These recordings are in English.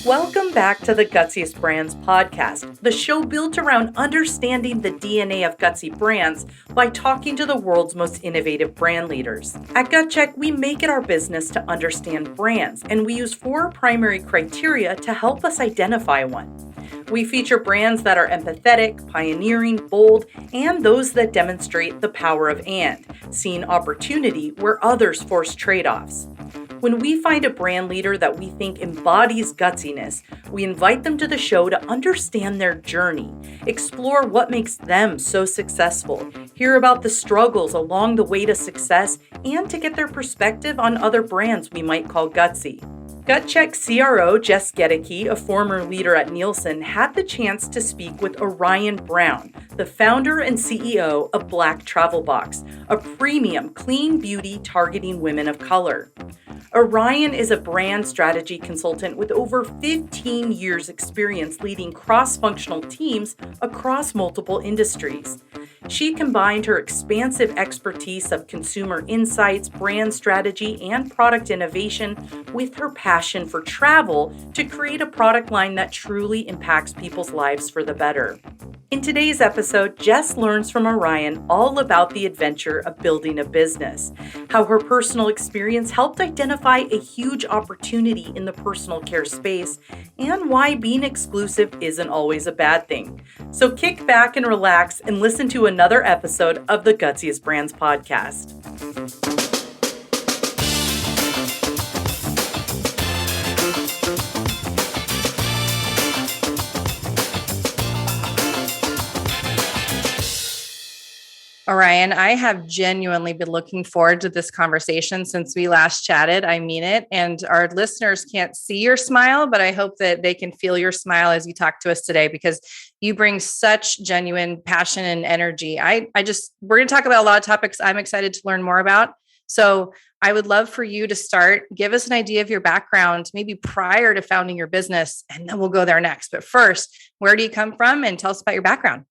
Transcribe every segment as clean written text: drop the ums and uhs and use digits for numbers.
Welcome back to the Gutsiest Brands podcast, the show built around understanding the DNA of gutsy brands by talking to the world's most innovative brand leaders. At GutCheck, we make it our business to understand brands, and we use 4 primary criteria to help us identify one. We feature brands that are empathetic, pioneering, bold, and those that demonstrate the power of and, seeing opportunity where others force trade-offs. When we find a brand leader that we think embodies gutsiness, we invite them to the show to understand their journey, explore what makes them so successful, hear about the struggles along the way to success, and to get their perspective on other brands we might call gutsy. GutCheck CRO Jess Gaedeke, a former leader at Nielsen, had the chance to speak with Orion Brown, the founder and CEO of BlackTravelBox, a premium clean beauty targeting women of color. Orion is a brand strategy consultant with over 15 years' experience leading cross-functional teams across multiple industries. She combined her expansive expertise of consumer insights, brand strategy, and product innovation with her passion for travel to create a product line that truly impacts people's lives for the better. In today's episode, Jess learns from Orion all about the adventure of building a business, how her personal experience helped identify a huge opportunity in the personal care space, and why being exclusive isn't always a bad thing. So kick back and relax and listen to another episode of the Gutsiest Brands podcast. Orion, I have genuinely been looking forward to this conversation since we last chatted. I mean it. And our listeners can't see your smile, but I hope that they can feel your smile as you talk to us today, because you bring such genuine passion and energy. We're going to talk about a lot of topics I'm excited to learn more about. So I would love for you to start, give us an idea of your background, maybe prior to founding your business, and then we'll go there next. But first, where do you come from, and tell us about your background?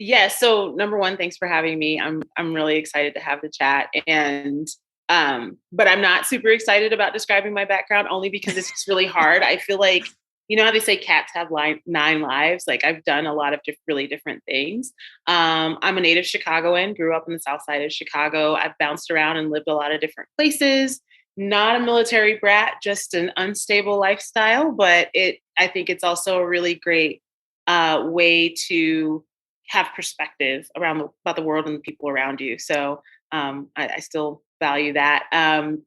Yeah. So number one, thanks for having me. I'm really excited to have the chat, and but I'm not super excited about describing my background only because it's just really hard. I feel like, you know how they say cats have 9 lives? Like, I've done a lot of really different things. I'm a native Chicagoan, grew up in the South Side of Chicago. I've bounced around and lived a lot of different places. Not a military brat, just an unstable lifestyle, but I think it's also a really great way to have perspective about the world and the people around you. So I still value that.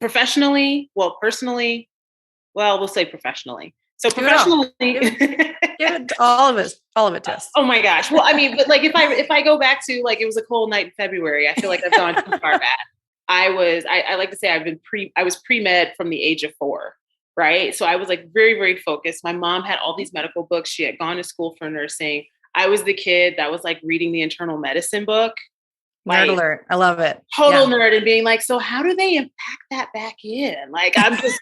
Personally, we'll say professionally. So professionally, give it all of it to us. Oh my gosh. Well, I mean, but like if I go back to, like, it was a cold night in February, I feel like I've gone too far back. I like to say I was pre-med from the age of 4. Right. So I was like very, very focused. My mom had all these medical books. She had gone to school for nursing. I was the kid that was like reading the internal medicine book. Nerd alert. I love it. Total nerd, and being like, so how do they impact that back in? Like, I'm just,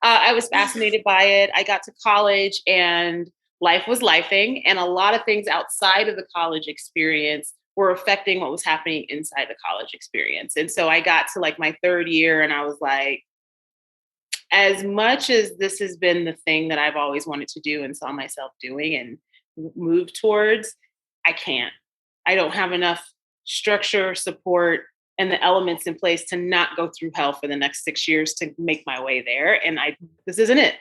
I was fascinated by it. I got to college and life was lifing, and a lot of things outside of the college experience were affecting what was happening inside the college experience. And so I got to like my 3rd year and I was like, as much as this has been the thing that I've always wanted to do and saw myself doing and move towards, I don't have enough structure, support, and the elements in place to not go through hell for the next 6 years to make my way there. And this isn't it.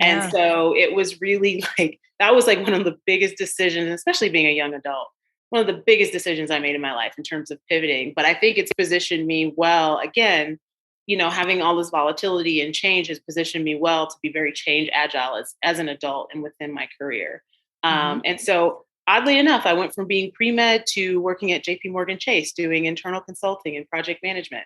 Yeah. And so it was really like, that was like one of the biggest decisions, especially being a young adult, one of the biggest decisions I made in my life in terms of pivoting. But I think it's positioned me well. Again, having all this volatility and change has positioned me well to be very change agile as an adult and within my career. And so oddly enough, I went from being pre-med to working at JP Morgan Chase, doing internal consulting and project management.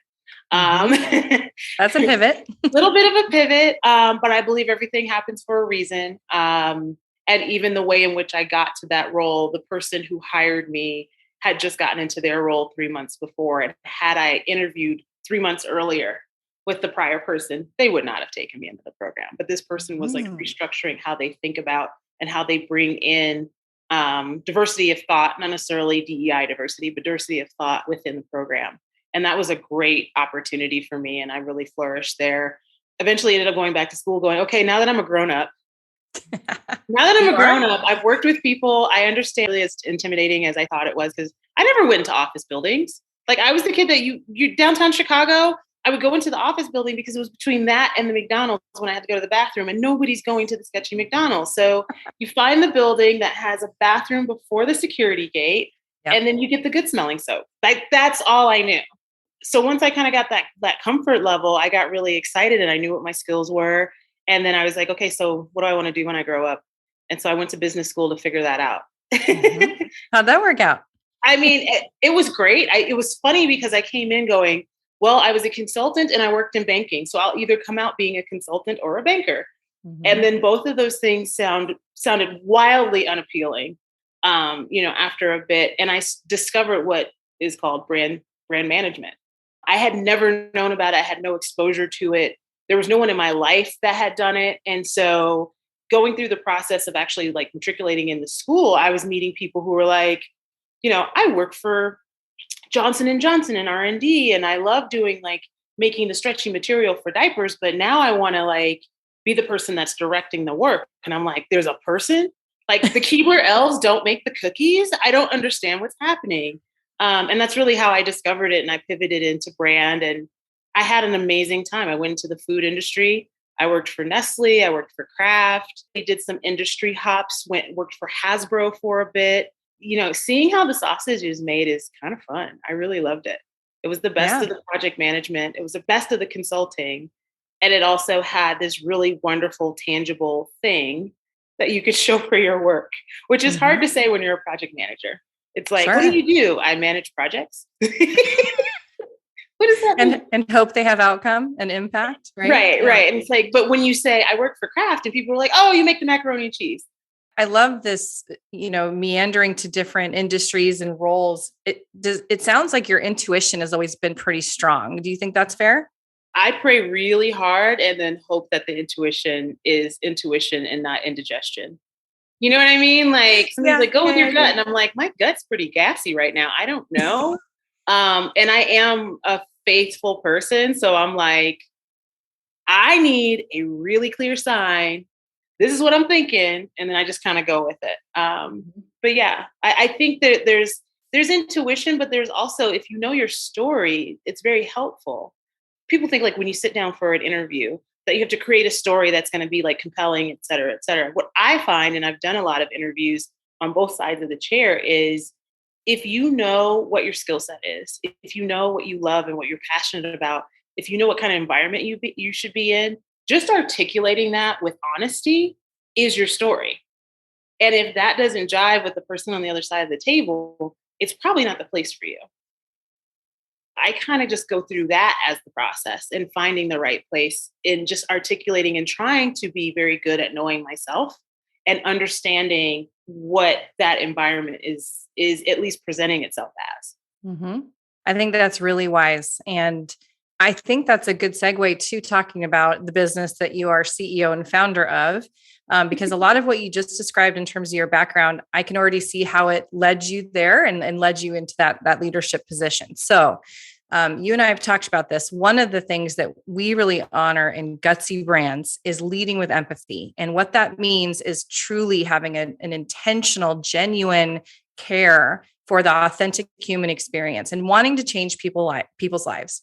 That's a pivot. A little bit of a pivot, but I believe everything happens for a reason. And even the way in which I got to that role, the person who hired me had just gotten into their role 3 months before. And had I interviewed 3 months earlier, with the prior person, they would not have taken me into the program. But this person was like restructuring how they think about and how they bring in diversity of thought, not necessarily DEI diversity, but diversity of thought within the program. And that was a great opportunity for me. And I really flourished there. Eventually ended up going back to school going, okay, now that I'm a grown up, I've worked with people. I understand really as intimidating as I thought it was because I never went into office buildings. Like I was the kid that you downtown Chicago, I would go into the office building because it was between that and the McDonald's when I had to go to the bathroom, and nobody's going to the sketchy McDonald's. So you find the building that has a bathroom before the security gate, and then you get the good smelling soap. Like that's all I knew. So once I kind of got that comfort level, I got really excited and I knew what my skills were. And then I was like, okay, so what do I want to do when I grow up? And so I went to business school to figure that out. How'd that work out? I mean, it was great. It was funny because I came in going, well, I was a consultant and I worked in banking. So I'll either come out being a consultant or a banker. And then both of those things sounded wildly unappealing, after a bit. And I discovered what is called brand management. I had never known about it. I had no exposure to it. There was no one in my life that had done it. And so going through the process of actually like matriculating in the school, I was meeting people who were like, I work for Johnson & Johnson in R&D, and I love doing like making the stretchy material for diapers, but now I want to like be the person that's directing the work. And I'm like, there's a person? Like the Keebler elves don't make the cookies? I don't understand what's happening. And that's really how I discovered it. And I pivoted into brand, and I had an amazing time. I went into the food industry. I worked for Nestle. I worked for Kraft. I did some industry hops, worked for Hasbro for a bit. Seeing how the sausage is made is kind of fun. I really loved it. It was the best of the project management. It was the best of the consulting. And it also had this really wonderful, tangible thing that you could show for your work, which is hard to say when you're a project manager. It's like, what do you do? I manage projects. What does that mean? And hope they have outcome and impact, right? Right. And it's like, but when you say I work for Kraft and people are like, oh, you make the macaroni and cheese. I love this, meandering to different industries and roles. It sounds like your intuition has always been pretty strong. Do you think that's fair? I pray really hard and then hope that the intuition is intuition and not indigestion. You know what I mean? Like somebody's like, go with your gut. And I'm like, my gut's pretty gassy right now. I don't know. And I am a faithful person. So I'm like, I need a really clear sign. This is what I'm thinking. And then I just kind of go with it. But yeah, I think that there's intuition, but there's also, if you know your story, it's very helpful. People think like when you sit down for an interview that you have to create a story that's going to be like compelling, et cetera, et cetera. What I find, and I've done a lot of interviews on both sides of the chair, is if you know what your skill set is, if you know what you love and what you're passionate about, if you know what kind of environment you should be in, just articulating that with honesty is your story. And if that doesn't jive with the person on the other side of the table, it's probably not the place for you. I kind of just go through that as the process and finding the right place in just articulating and trying to be very good at knowing myself and understanding what that environment is at least presenting itself as. I think that's really wise. And I think that's a good segue to talking about the business that you are CEO and founder of, because a lot of what you just described in terms of your background, I can already see how it led you there and led you into that leadership position. So you and I have talked about this. One of the things that we really honor in Gutsy Brands is leading with empathy. And what that means is truly having an intentional, genuine care for the authentic human experience and wanting to change people's lives.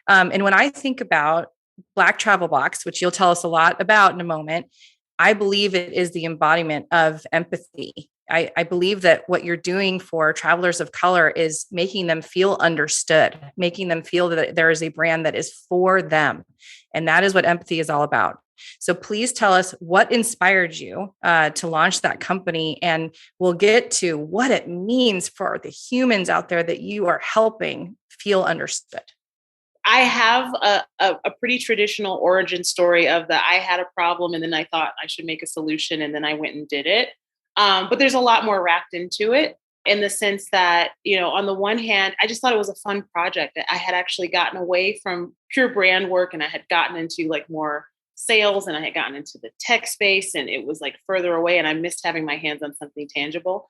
And when I think about BlackTravelBox, which you'll tell us a lot about in a moment, I believe it is the embodiment of empathy. I believe that what you're doing for travelers of color is making them feel understood, making them feel that there is a brand that is for them. And that is what empathy is all about. So please tell us what inspired you to launch that company, and we'll get to what it means for the humans out there that you are helping feel understood. I have a pretty traditional origin story of that. I had a problem and then I thought I should make a solution and then I went and did it. But there's a lot more wrapped into it. in the sense that, on the one hand, I just thought it was a fun project. I had actually gotten away from pure brand work and I had gotten into like more sales and I had gotten into the tech space and it was like further away and I missed having my hands on something tangible.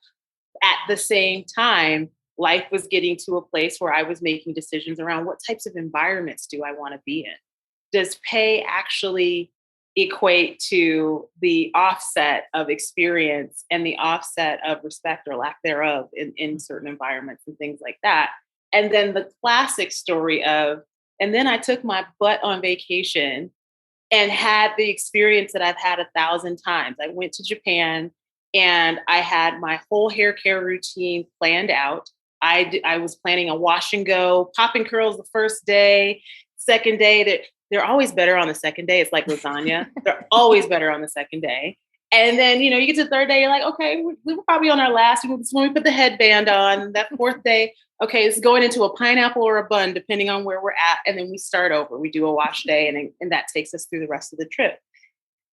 At the same time, life was getting to a place where I was making decisions around what types of environments do I want to be in? Does pay actually equate to the offset of experience and the offset of respect or lack thereof in certain environments and things like that? And then the classic story of, and then I took my butt on vacation and had the experience that I've had 1,000 times. I went to Japan and I had my whole hair care routine planned out. I was planning a wash and go, popping curls the first day, second day. They're always better on the second day. It's like lasagna. They're always better on the second day. And then, you get to the third day, you're like, okay, we were probably on our last. This is when we put the headband on. That fourth day, okay, it's going into a pineapple or a bun, depending on where we're at. And then we start over. We do a wash day, and that takes us through the rest of the trip.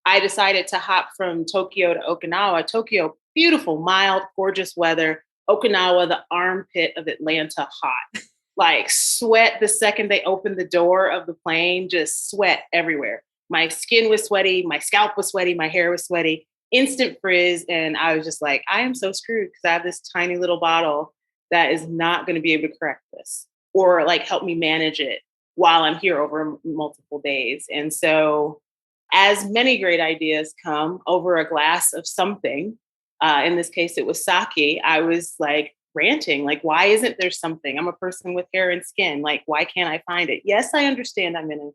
I decided to hop from Tokyo to Okinawa. Tokyo, beautiful, mild, gorgeous weather. Okinawa, the armpit of Atlanta, hot. Like sweat the second they opened the door of the plane, just sweat everywhere. My skin was sweaty, my scalp was sweaty, my hair was sweaty, instant frizz. And I was just like, I am so screwed because I have this tiny little bottle that is not going to be able to correct this or like help me manage it while I'm here over multiple days. And so as many great ideas come over a glass of something, in this case, it was sake, I was like ranting, like, why isn't there something? I'm a person with hair and skin. Like, why can't I find it? Yes, I understand I'm in a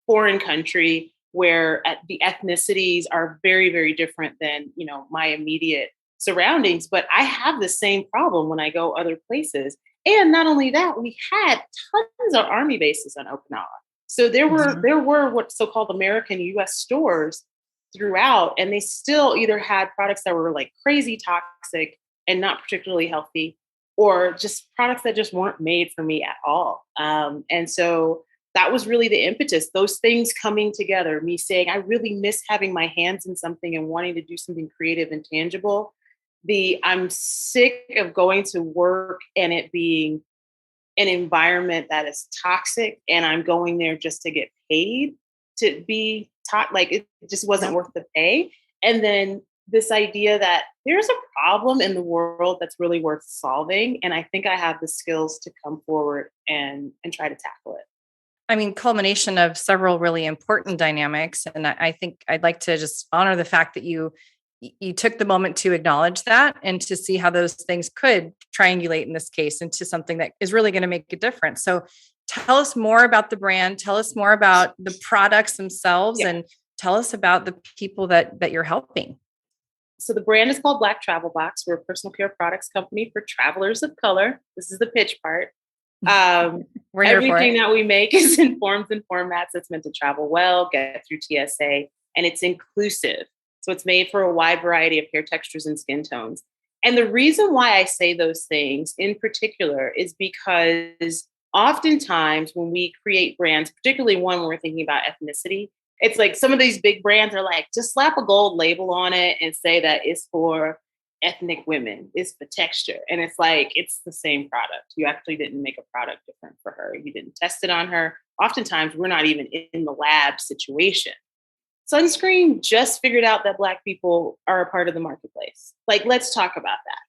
foreign country where the ethnicities are very, very different than, my immediate surroundings, but I have the same problem when I go other places. And not only that, we had tons of army bases on Okinawa. So there were what so-called American US stores throughout, and they still either had products that were like crazy toxic and not particularly healthy, or just products that just weren't made for me at all. And so that was really the impetus, those things coming together, me saying, I really miss having my hands in something and wanting to do something creative and tangible. I'm sick of going to work and it being an environment that is toxic and I'm going there just to get paid to be taught. Like it just wasn't worth the pay. And then this idea that there's a problem in the world that's really worth solving. And I think I have the skills to come forward and try to tackle it. I mean, culmination of several really important dynamics. And I think I'd like to just honor the fact that you took the moment to acknowledge that and to see how those things could triangulate in this case into something that is really going to make a difference. So tell us more about the brand, tell us more about the products themselves, and tell us about the people that you're helping. So the brand is called BlackTravelBox. We're a personal care products company for travelers of color. This is the pitch part. Everything that we make is in forms and formats that's meant to travel well, get through TSA, and it's inclusive. So it's made for a wide variety of hair textures and skin tones. And the reason why I say those things in particular is because oftentimes when we create brands, particularly one when we're thinking about ethnicity, it's like some of these big brands are like, just slap a gold label on it and say that it's for ethnic women, it's for texture. And it's like, it's the same product. You actually didn't make a product different for her. You didn't test it on her. Oftentimes we're not even in the lab situation. Sunscreen just figured out that Black people are a part of the marketplace. Like, let's talk about that.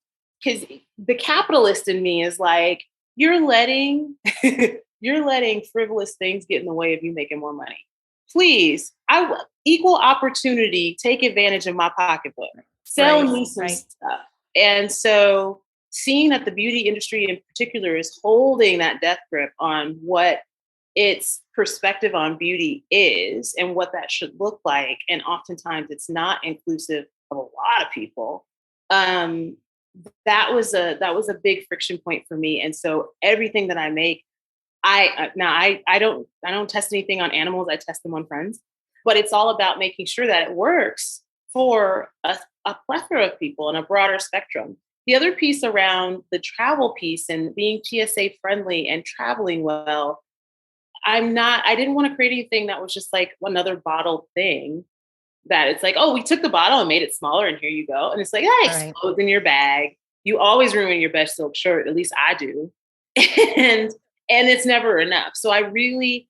Because the capitalist in me is like, you're letting frivolous things get in the way of you making more money. Please, equal opportunity, take advantage of my pocketbook. Sell me some stuff. And so seeing that the beauty industry in particular is holding that death grip on what its perspective on beauty is and what that should look like, and oftentimes it's not inclusive of a lot of people, that was a big friction point for me. And so everything that I make, I don't test anything on animals. I test them on friends, but it's all about making sure that it works for a plethora of people and a broader spectrum. The other piece around the travel piece and being TSA friendly and traveling well, I didn't want to create anything that was just like another bottle thing that it's like, oh, we took the bottle and made it smaller and here you go. And it's like, it explodes in your bag. You always ruin your best silk shirt. At least I do. And it's never enough. So I really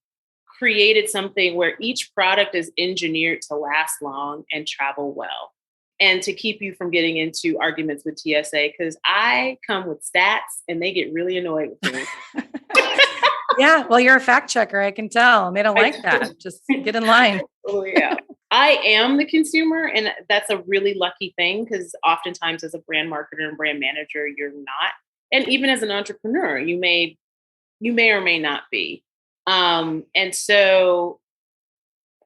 created something where each product is engineered to last long and travel well, and to keep you from getting into arguments with TSA, because I come with stats and they get really annoyed with me. Yeah, well, you're a fact checker. I can tell. They don't like that. Just get in line. Oh, yeah. I am the consumer, and that's a really lucky thing, because oftentimes as a brand marketer and brand manager, you're not. And even as an entrepreneur, you may or may not be. And so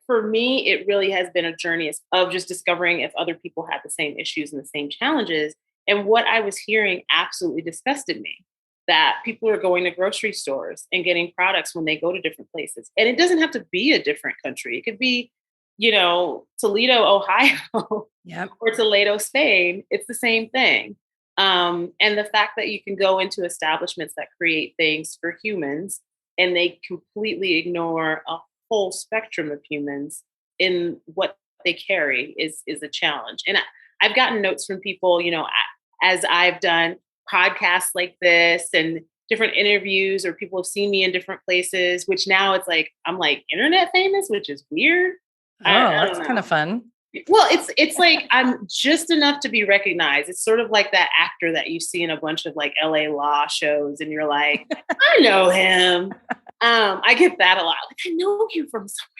for me, it really has been a journey of just discovering if other people had the same issues and the same challenges. And what I was hearing absolutely disgusted me, that people are going to grocery stores and getting products when they go to different places. And it doesn't have to be a different country. It could be, Toledo, Ohio, Yep. or Toledo, Spain. It's the same thing. And the fact that you can go into establishments that create things for humans and they completely ignore a whole spectrum of humans in what they carry is a challenge. And I've gotten notes from people, as I've done podcasts like this and different interviews, or people have seen me in different places, which now it's like, I'm like internet famous, which is weird. Oh, that's kind of fun. Well, it's like I'm just enough to be recognized. It's sort of like that actor that you see in a bunch of like LA law shows, and you're like, I know him. I get that a lot. Like, I know you from somewhere.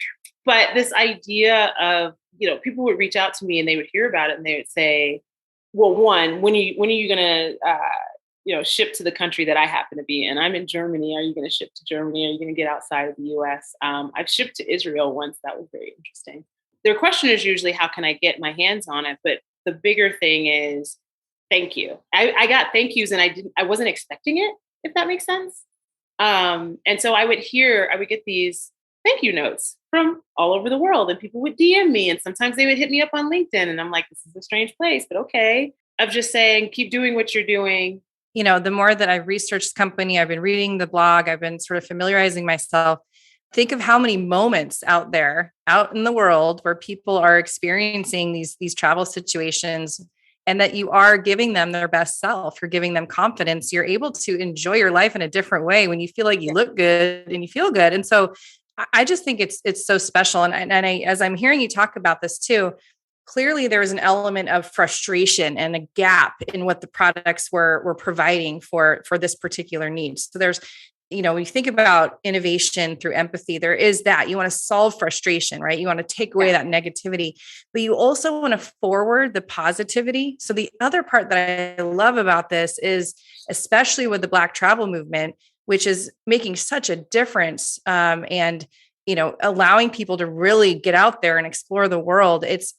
But this idea of, people would reach out to me and they would hear about it and they would say, well, one, when are you gonna ship to the country that I happen to be in? I'm in Germany. Are you gonna ship to Germany? Are you gonna get outside of the US? I've shipped to Israel once. That was very interesting. Their question is usually, how can I get my hands on it? But the bigger thing is, thank you. I got thank yous and I wasn't expecting it, if that makes sense. And so I would get these thank you notes from all over the world, and people would DM me, and sometimes they would hit me up on LinkedIn, and I'm like, this is a strange place, but okay. Of just saying, keep doing what you're doing. The more that I've researched the company, I've been reading the blog, I've been sort of familiarizing myself. Think of how many moments out there, out in the world, where people are experiencing these travel situations, and that you are giving them their best self. You're giving them confidence. You're able to enjoy your life in a different way when you feel like you look good and you feel good. And so I just think it's so special. And as I'm hearing you talk about this too, clearly there was an element of frustration and a gap in what the products were providing for this particular need. So there's, when you think about innovation through empathy, there is that you want to solve frustration, right? You want to take away that negativity, but you also want to forward the positivity. So the other part that I love about this is, especially with the Black travel movement, which is making such a difference, and allowing people to really get out there and explore the world. It's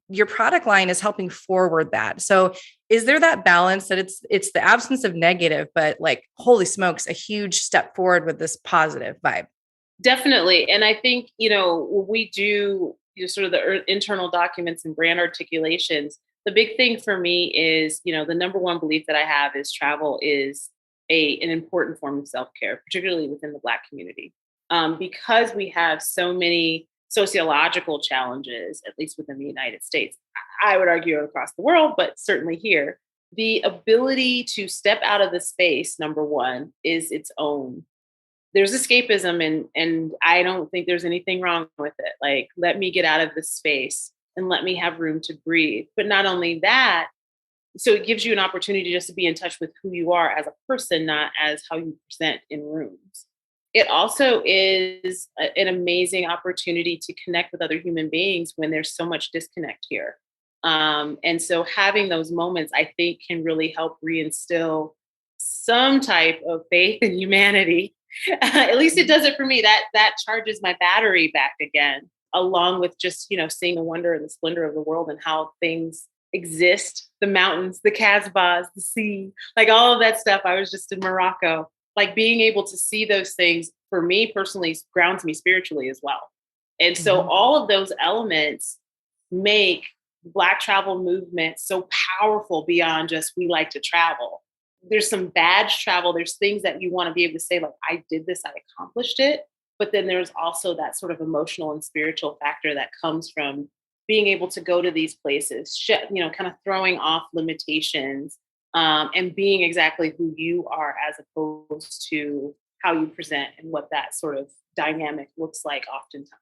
your product line is helping forward that. So is there that balance that it's the absence of negative, but like, holy smokes, a huge step forward with this positive vibe? Definitely. And I think, we do sort of the internal documents and brand articulations. The big thing for me is, the number one belief that I have is travel is an important form of self-care, particularly within the Black community. Because we have so many sociological challenges, at least within the United States, I would argue across the world, but certainly here, the ability to step out of the space, number one, is its own. There's escapism, and I don't think there's anything wrong with it. Like, let me get out of this space and let me have room to breathe. But not only that, so it gives you an opportunity just to be in touch with who you are as a person, not as how you present in rooms. It also is an amazing opportunity to connect with other human beings when there's so much disconnect here. And so having those moments, I think, can really help reinstill some type of faith in humanity. At least it does it for me. That charges my battery back again, along with just, seeing the wonder and the splendor of the world and how things exist, the mountains, the Casbahs, the sea, like all of that stuff. I was just in Morocco. Like, being able to see those things, for me personally, grounds me spiritually as well. And so all of those elements make Black travel movement so powerful beyond just, we like to travel. There's some badge travel. There's things that you want to be able to say, like, I did this, I accomplished it. But then there's also that sort of emotional and spiritual factor that comes from being able to go to these places, kind of throwing off limitations, and being exactly who you are as opposed to how you present and what that sort of dynamic looks like oftentimes.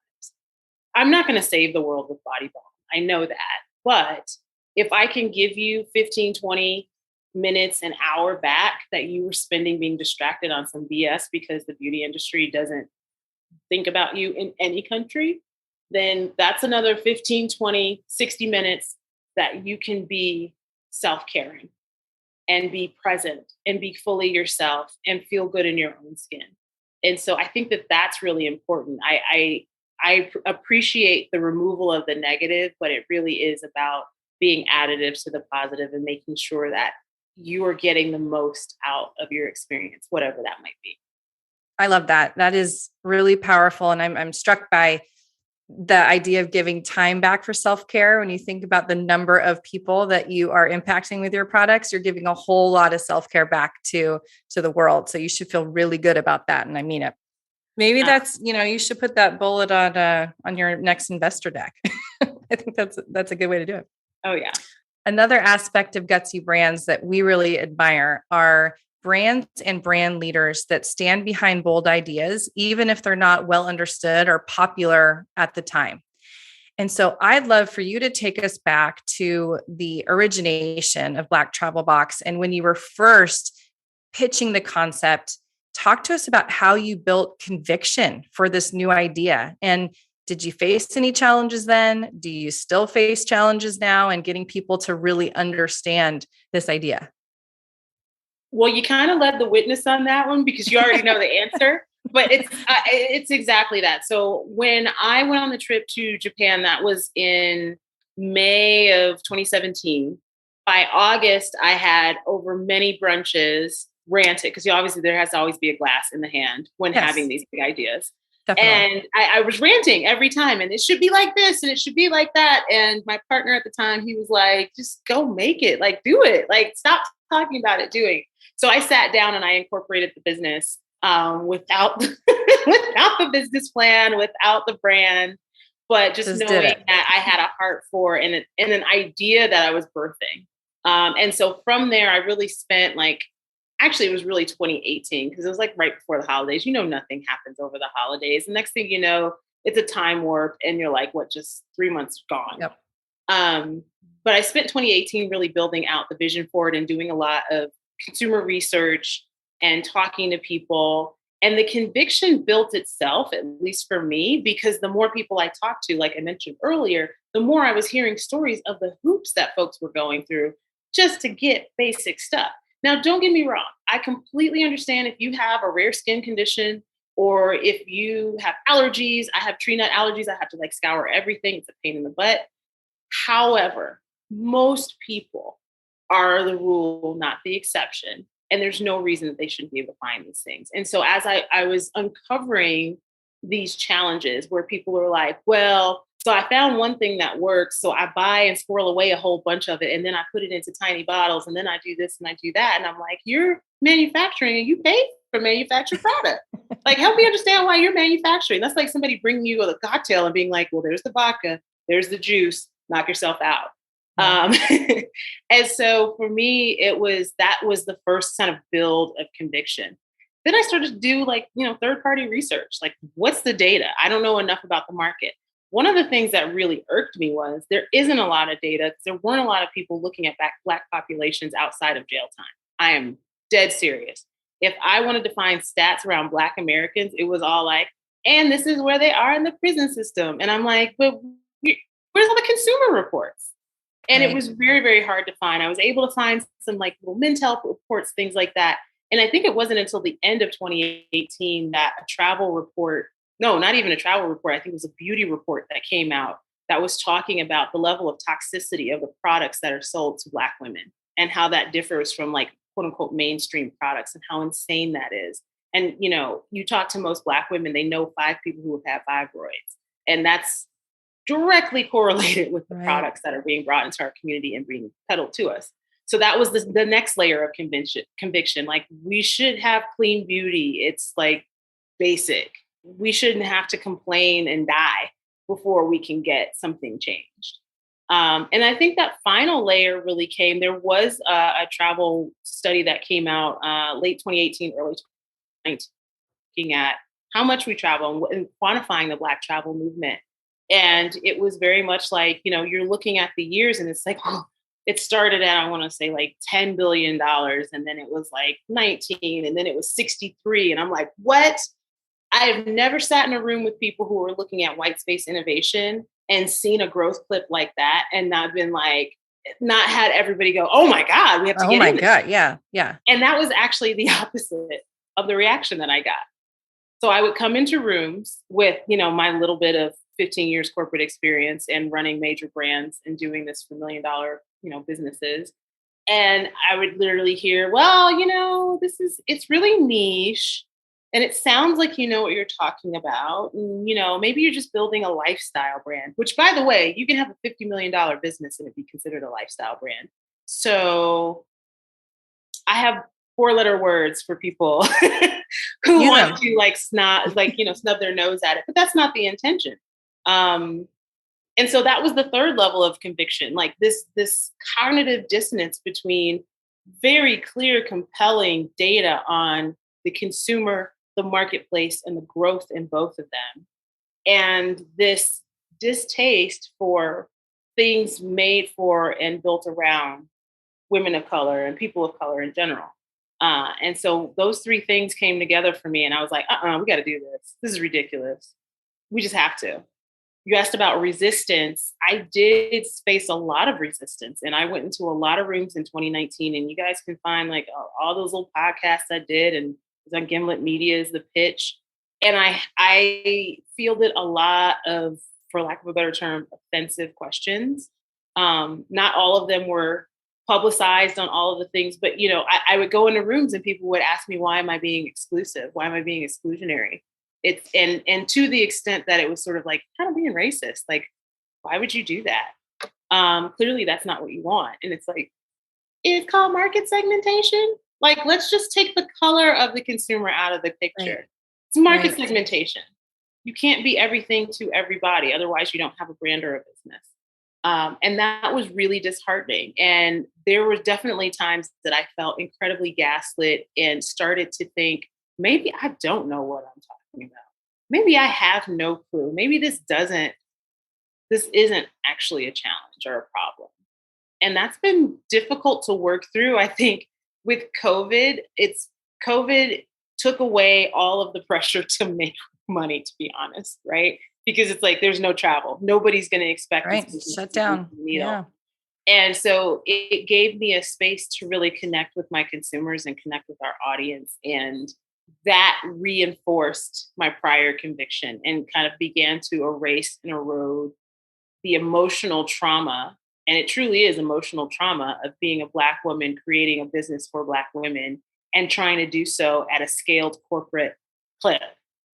I'm not going to save the world with Body Balm. I know that. But if I can give you 15, 20 minutes, an hour back that you were spending being distracted on some BS because the beauty industry doesn't think about you in any country, then that's another 15, 20, 60 minutes that you can be self-caring and be present and be fully yourself and feel good in your own skin. And so I think that that's really important. I appreciate the removal of the negative, but it really is about being additive to the positive and making sure that you are getting the most out of your experience, whatever that might be. I love that. That is really powerful. And I'm struck by the idea of giving time back for self-care. When you think about the number of people that you are impacting with your products, you're giving a whole lot of self-care back to the world. So you should feel really good about that. And I mean it. Maybe that's, you should put that bullet on your next investor deck. I think that's a good way to do it. Oh yeah. Another aspect of Gutsy brands that we really admire are brands and brand leaders that stand behind bold ideas, even if they're not well understood or popular at the time. And so I'd love for you to take us back to the origination of BlackTravelBox. And when you were first pitching the concept, talk to us about how you built conviction for this new idea. And did you face any challenges then? Do you still face challenges now in getting people to really understand this idea? Well, you kind of led the witness on that one because you already know the answer, but it's exactly that. So when I went on the trip to Japan, that was in May of 2017. By August, I had over many brunches ranted because obviously there has to always be a glass in the hand when having these big ideas. Definitely. And I was ranting every time, and it should be like this and it should be like that. And my partner at the time, he was like, just go make it, like do it, like stop talking about it, doing. So I sat down and I incorporated the business without without the business plan, without the brand, but just knowing that I had a heart for and an idea that I was birthing. And so from there, I really spent actually, it was really 2018 because it was right before the holidays. Nothing happens over the holidays. The next thing you know, it's a time warp and you're like, what, just 3 months gone. Yep. But I spent 2018 really building out the vision for it and doing a lot of consumer research and talking to people. And the conviction built itself, at least for me, because the more people I talked to, like I mentioned earlier, the more I was hearing stories of the hoops that folks were going through just to get basic stuff. Now, don't get me wrong. I completely understand if you have a rare skin condition or if you have allergies. I have tree nut allergies. I have to scour everything. It's a pain in the butt. However, most people are the rule, not the exception. And there's no reason that they shouldn't be able to find these things. And so as I was uncovering these challenges where people are like, well, so I found one thing that works. So I buy and squirrel away a whole bunch of it. And then I put it into tiny bottles. And then I do this and I do that. And I'm like, you're manufacturing and you pay for manufactured product. Help me understand why you're manufacturing. That's like somebody bringing you a cocktail and being like, well, there's the vodka, there's the juice, knock yourself out. And so for me, that was the first kind of build of conviction. Then I started to do third-party research. What's the data? I don't know enough about the market. One of the things that really irked me was there isn't a lot of data because there weren't a lot of people looking at Black populations outside of jail time. I am dead serious. If I wanted to find stats around Black Americans, it was all and this is where they are in the prison system. And I'm like, but where's all the consumer reports? And It was very, very hard to find. I was able to find some little mental reports, things like that. And I think it wasn't until the end of 2018 that a travel report, no, not even a travel report, I think it was a beauty report that came out that was talking about the level of toxicity of the products that are sold to Black women and how that differs from quote unquote mainstream products and how insane that is. And, you talk to most Black women, they know 5 people who have had fibroids. And that's directly correlated with the products that are being brought into our community and being peddled to us. So that was the next layer of conviction. We should have clean beauty. It's basic. We shouldn't have to complain and die before we can get something changed. And I think that final layer really came. There was a travel study that came out late 2018, early 2019, looking at how much we travel and quantifying the Black travel movement. And it was very much like, you're looking at the years and it's like, oh, it started at, I want to say like $10 billion. And then it was like 19, and then it was 63. And I'm like, what? I've never sat in a room with people who were looking at white space innovation and seen a growth clip like that and not had everybody go, oh my God, we have to get in. Oh my God. Yeah. Yeah. And that was actually the opposite of the reaction that I got. So I would come into rooms with, my little bit of 15 years corporate experience and running major brands and doing this for $1 million, businesses. And I would literally hear, well, it's really niche. And it sounds like you know what you're talking about. And, maybe you're just building a lifestyle brand, which, by the way, you can have a $50 million business and it be considered a lifestyle brand. So I have 4-letter words for people who want to snub their nose at it, but that's not the intention. And so that was the third level of conviction, like this cognitive dissonance between very clear, compelling data on the consumer, the marketplace, and the growth in both of them, and this distaste for things made for and built around women of color and people of color in general. And so those three things came together for me, and I was like, we got to do this. This is ridiculous. We just have to. You asked about resistance. I did face a lot of resistance, and I went into a lot of rooms in 2019, and you guys can find like all those little podcasts I did, and it was on Gimlet Media's The Pitch. And I fielded a lot of, for lack of a better term, offensive questions. Not all of them were publicized on all of the things, but I would go into rooms and people would ask me, why am I being exclusive? Why am I being exclusionary? It's and to the extent that it was sort of like kind of being racist. Like, why would you do that? Clearly that's not what you want. And it's like, it's called market segmentation. Like, let's just take the color of the consumer out of the picture. Right. It's market segmentation. You can't be everything to everybody. Otherwise you don't have a brand or a business. And that was really disheartening. And there were definitely times that I felt incredibly gaslit and started to think, maybe I don't know what I'm talking about. Maybe I have no clue. Maybe this isn't actually a challenge or a problem. And that's been difficult to work through. I think with COVID, COVID took away all of the pressure to make money, to be honest, right? Because it's like, there's no travel. Nobody's going to expect this shut down. Yeah. And so it gave me a space to really connect with my consumers and connect with our audience. And that reinforced my prior conviction and kind of began to erase and erode the emotional trauma. And it truly is emotional trauma of being a Black woman, creating a business for Black women and trying to do so at a scaled corporate clip.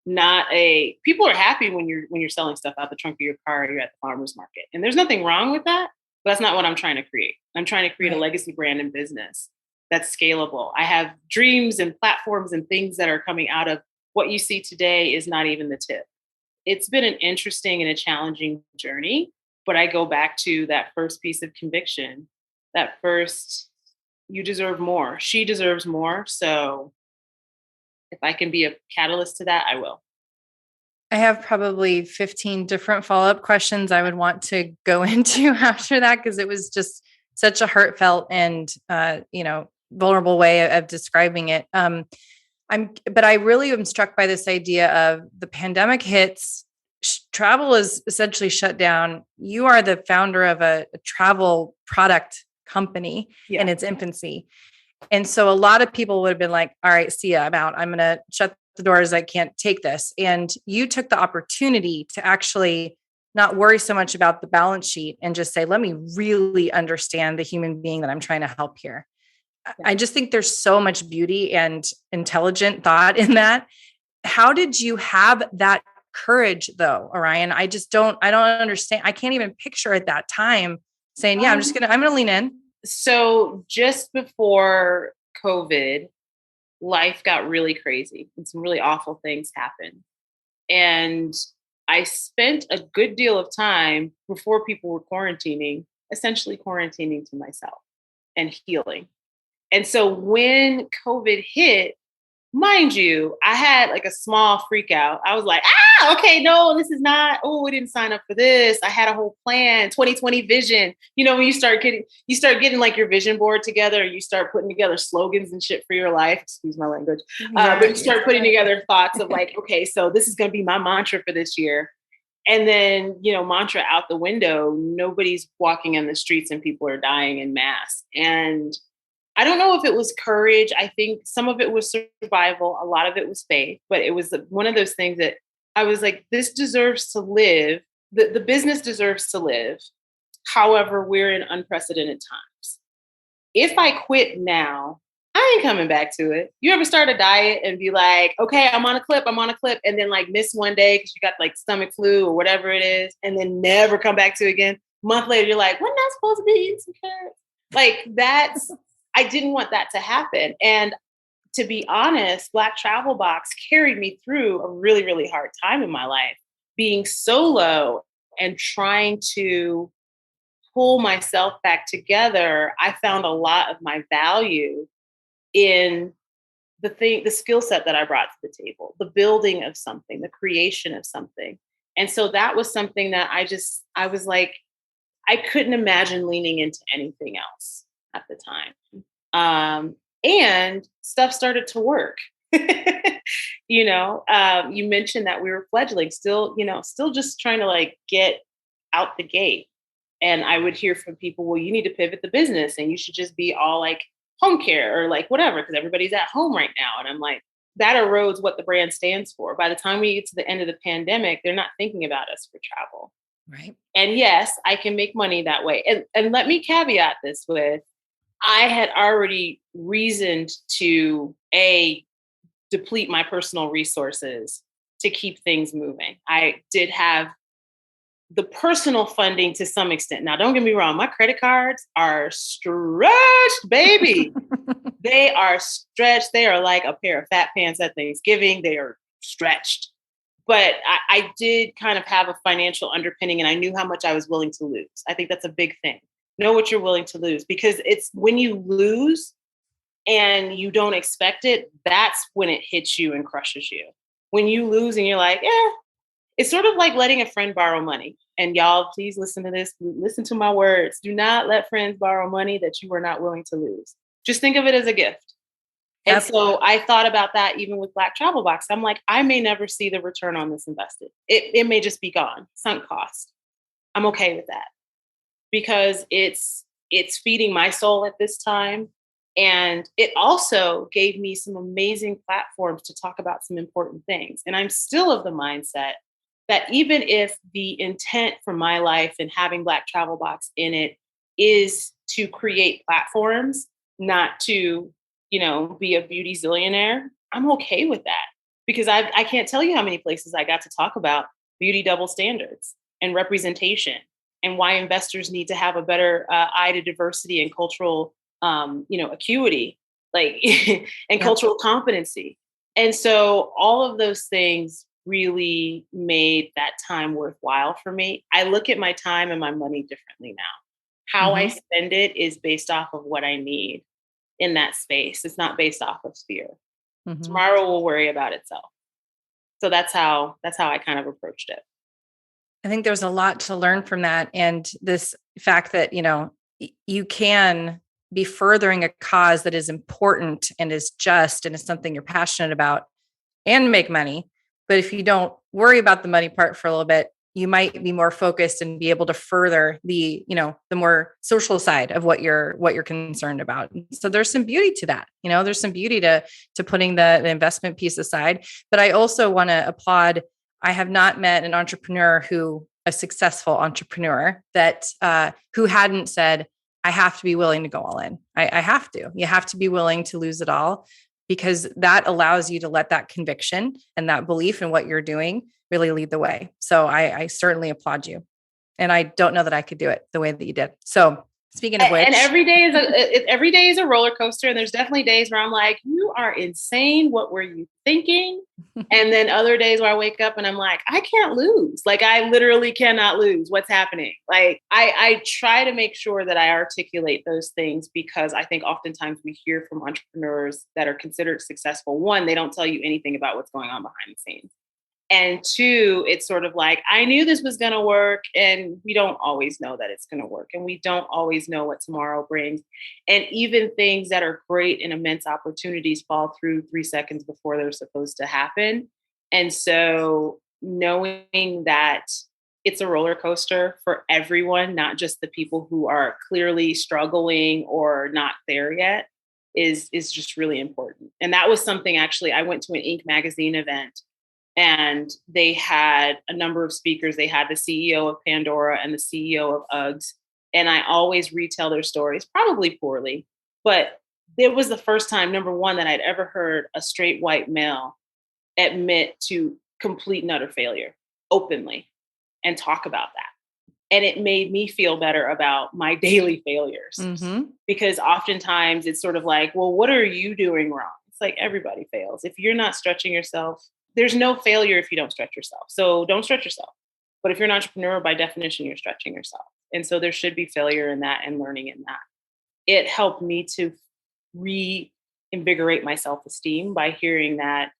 People are happy when you're selling stuff out the trunk of your car or you're at the farmer's market. And there's nothing wrong with that, but that's not what I'm trying to create. I'm trying to create a legacy brand and business that's scalable. I have dreams and platforms and things that are coming out of what you see today is not even the tip. It's been an interesting and a challenging journey, but I go back to that first piece of conviction, that first, you deserve more. She deserves more. So if I can be a catalyst to that, I will. I have probably 15 different follow-up questions I would want to go into after that, because it was just such a heartfelt and, vulnerable way of describing it. But I really am struck by this idea of the pandemic hits, travel is essentially shut down. You are the founder of a travel product company in its infancy. And so a lot of people would have been like, all right, see ya, I'm out. I'm going to shut the doors. I can't take this. And you took the opportunity to actually not worry so much about the balance sheet and just say, let me really understand the human being that I'm trying to help here. I just think there's so much beauty and intelligent thought in that. How did you have that courage though, Orion? I don't understand. I can't even picture at that time saying, I'm going to lean in. So just before COVID, life got really crazy and some really awful things happened. And I spent a good deal of time before people were quarantining, essentially quarantining to myself and healing. And so when COVID hit, mind you, I had like a small freak out. I was like, okay, no, this is not, we didn't sign up for this. I had a whole plan, 2020 vision. You know, when you start getting like your vision board together, you start putting together slogans and shit for your life, excuse my language. But you start putting together thoughts of like, okay, so this is going to be my mantra for this year. And then, mantra out the window, nobody's walking in the streets and people are dying en masse. And I don't know if it was courage. I think some of it was survival. A lot of it was faith, but it was one of those things that I was like, this deserves to live. The business deserves to live. However, we're in unprecedented times. If I quit now, I ain't coming back to it. You ever start a diet and be like, okay, I'm on a clip, and then like miss one day because you got like stomach flu or whatever it is, and then never come back to it again. A month later, you're like, wasn't I supposed to be eating some carrots? Like I didn't want that to happen. And to be honest, BlackTravelBox carried me through a really, really hard time in my life, being solo and trying to pull myself back together. I found a lot of my value in the skill set that I brought to the table, the building of something, the creation of something. And so that was something that I was like, I couldn't imagine leaning into anything else at the time. And stuff started to work. You mentioned that we were fledgling, still just trying to like get out the gate. And I would hear from people, well, you need to pivot the business and you should just be all like home care or like whatever, because everybody's at home right now. And I'm like, that erodes what the brand stands for. By the time we get to the end of the pandemic, they're not thinking about us for travel. Right. And yes, I can make money that way. And let me caveat this with, I had already reasoned to deplete my personal resources to keep things moving. I did have the personal funding to some extent. Now, don't get me wrong, my credit cards are stretched, baby. They are stretched. They are like a pair of fat pants at Thanksgiving. They are stretched. But I did kind of have a financial underpinning, and I knew how much I was willing to lose. I think that's a big thing. Know what you're willing to lose, because it's when you lose and you don't expect it, that's when it hits you and crushes you. When you lose and you're like, it's sort of like letting a friend borrow money. And y'all, please listen to this. Listen to my words. Do not let friends borrow money that you are not willing to lose. Just think of it as a gift. And so I thought about that even with BlackTravelBox. I'm like, I may never see the return on this invested. It may just be gone, sunk cost. I'm okay with that because it's feeding my soul at this time. And it also gave me some amazing platforms to talk about some important things. And I'm still of the mindset that even if the intent for my life and having BlackTravelBox in it is to create platforms, not to, be a beauty zillionaire, I'm okay with that, because I can't tell you how many places I got to talk about beauty double standards and representation and why investors need to have a better eye to diversity and cultural, acuity, and cultural competency. And so all of those things really made that time worthwhile for me. I look at my time and my money differently now. How I spend it is based off of what I need in that space. It's not based off of fear. Tomorrow will worry about itself. So that's how I kind of approached it. I think there's a lot to learn from that. And this fact that, you can be furthering a cause that is important and is just, and is something you're passionate about and make money. But if you don't worry about the money part for a little bit, you might be more focused and be able to further the more social side of what you're concerned about. So there's some beauty to that. There's some beauty to putting the investment piece aside. But I also want to applaud. I have not met an entrepreneur a successful entrepreneur that who hadn't said, I have to be willing to go all in. I have to. You have to be willing to lose it all, because that allows you to let that conviction and that belief in what you're doing really lead the way. So I certainly applaud you. And I don't know that I could do it the way that you did. So Speaking of which, and every day is a roller coaster. And there's definitely days where I'm like, you are insane. What were you thinking? And then other days where I wake up and I'm like, I can't lose. Like, I literally cannot lose. What's happening? Like, I try to make sure that I articulate those things, because I think oftentimes we hear from entrepreneurs that are considered successful. One, they don't tell you anything about what's going on behind the scenes. And two, it's sort of like, I knew this was going to work, and we don't always know that it's going to work. And we don't always know what tomorrow brings. And even things that are great and immense opportunities fall through 3 seconds before they're supposed to happen. And so knowing that it's a roller coaster for everyone, not just the people who are clearly struggling or not there yet, is just really important. And that was something, actually, I went to an Inc. magazine event, and they had a number of speakers. They had the CEO of Pandora and the CEO of Uggs. And I always retell their stories, probably poorly, but it was the first time, number one, that I'd ever heard a straight white male admit to complete and utter failure openly and talk about that. And it made me feel better about my daily failures, because oftentimes it's sort of like, well, what are you doing wrong? It's like, everybody fails. If you're not stretching yourself, there's no failure if you don't stretch yourself. So don't stretch yourself. But if you're an entrepreneur, by definition, you're stretching yourself. And so there should be failure in that and learning in that. It helped me to reinvigorate my self-esteem by hearing that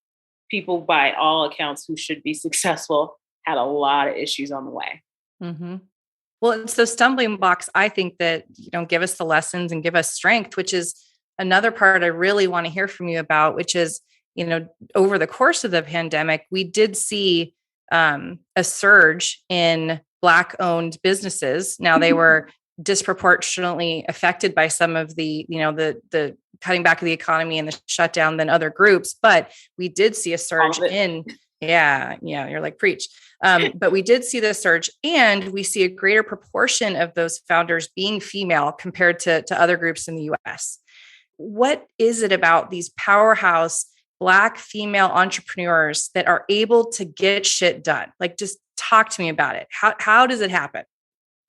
people, by all accounts, who should be successful had a lot of issues on the way. Well, it's those stumbling blocks, I think, that, give us the lessons and give us strength, which is another part I really want to hear from you about, which is, over the course of the pandemic, we did see a surge in Black-owned businesses. Now, they were disproportionately affected by some of the, the cutting back of the economy and the shutdown than other groups, but we did see a surge in, you're like, preach. But we did see the surge, and we see a greater proportion of those founders being female compared to other groups in the US. What is it about these powerhouse Black female entrepreneurs that are able to get shit done? Like, just talk to me about it. How does it happen?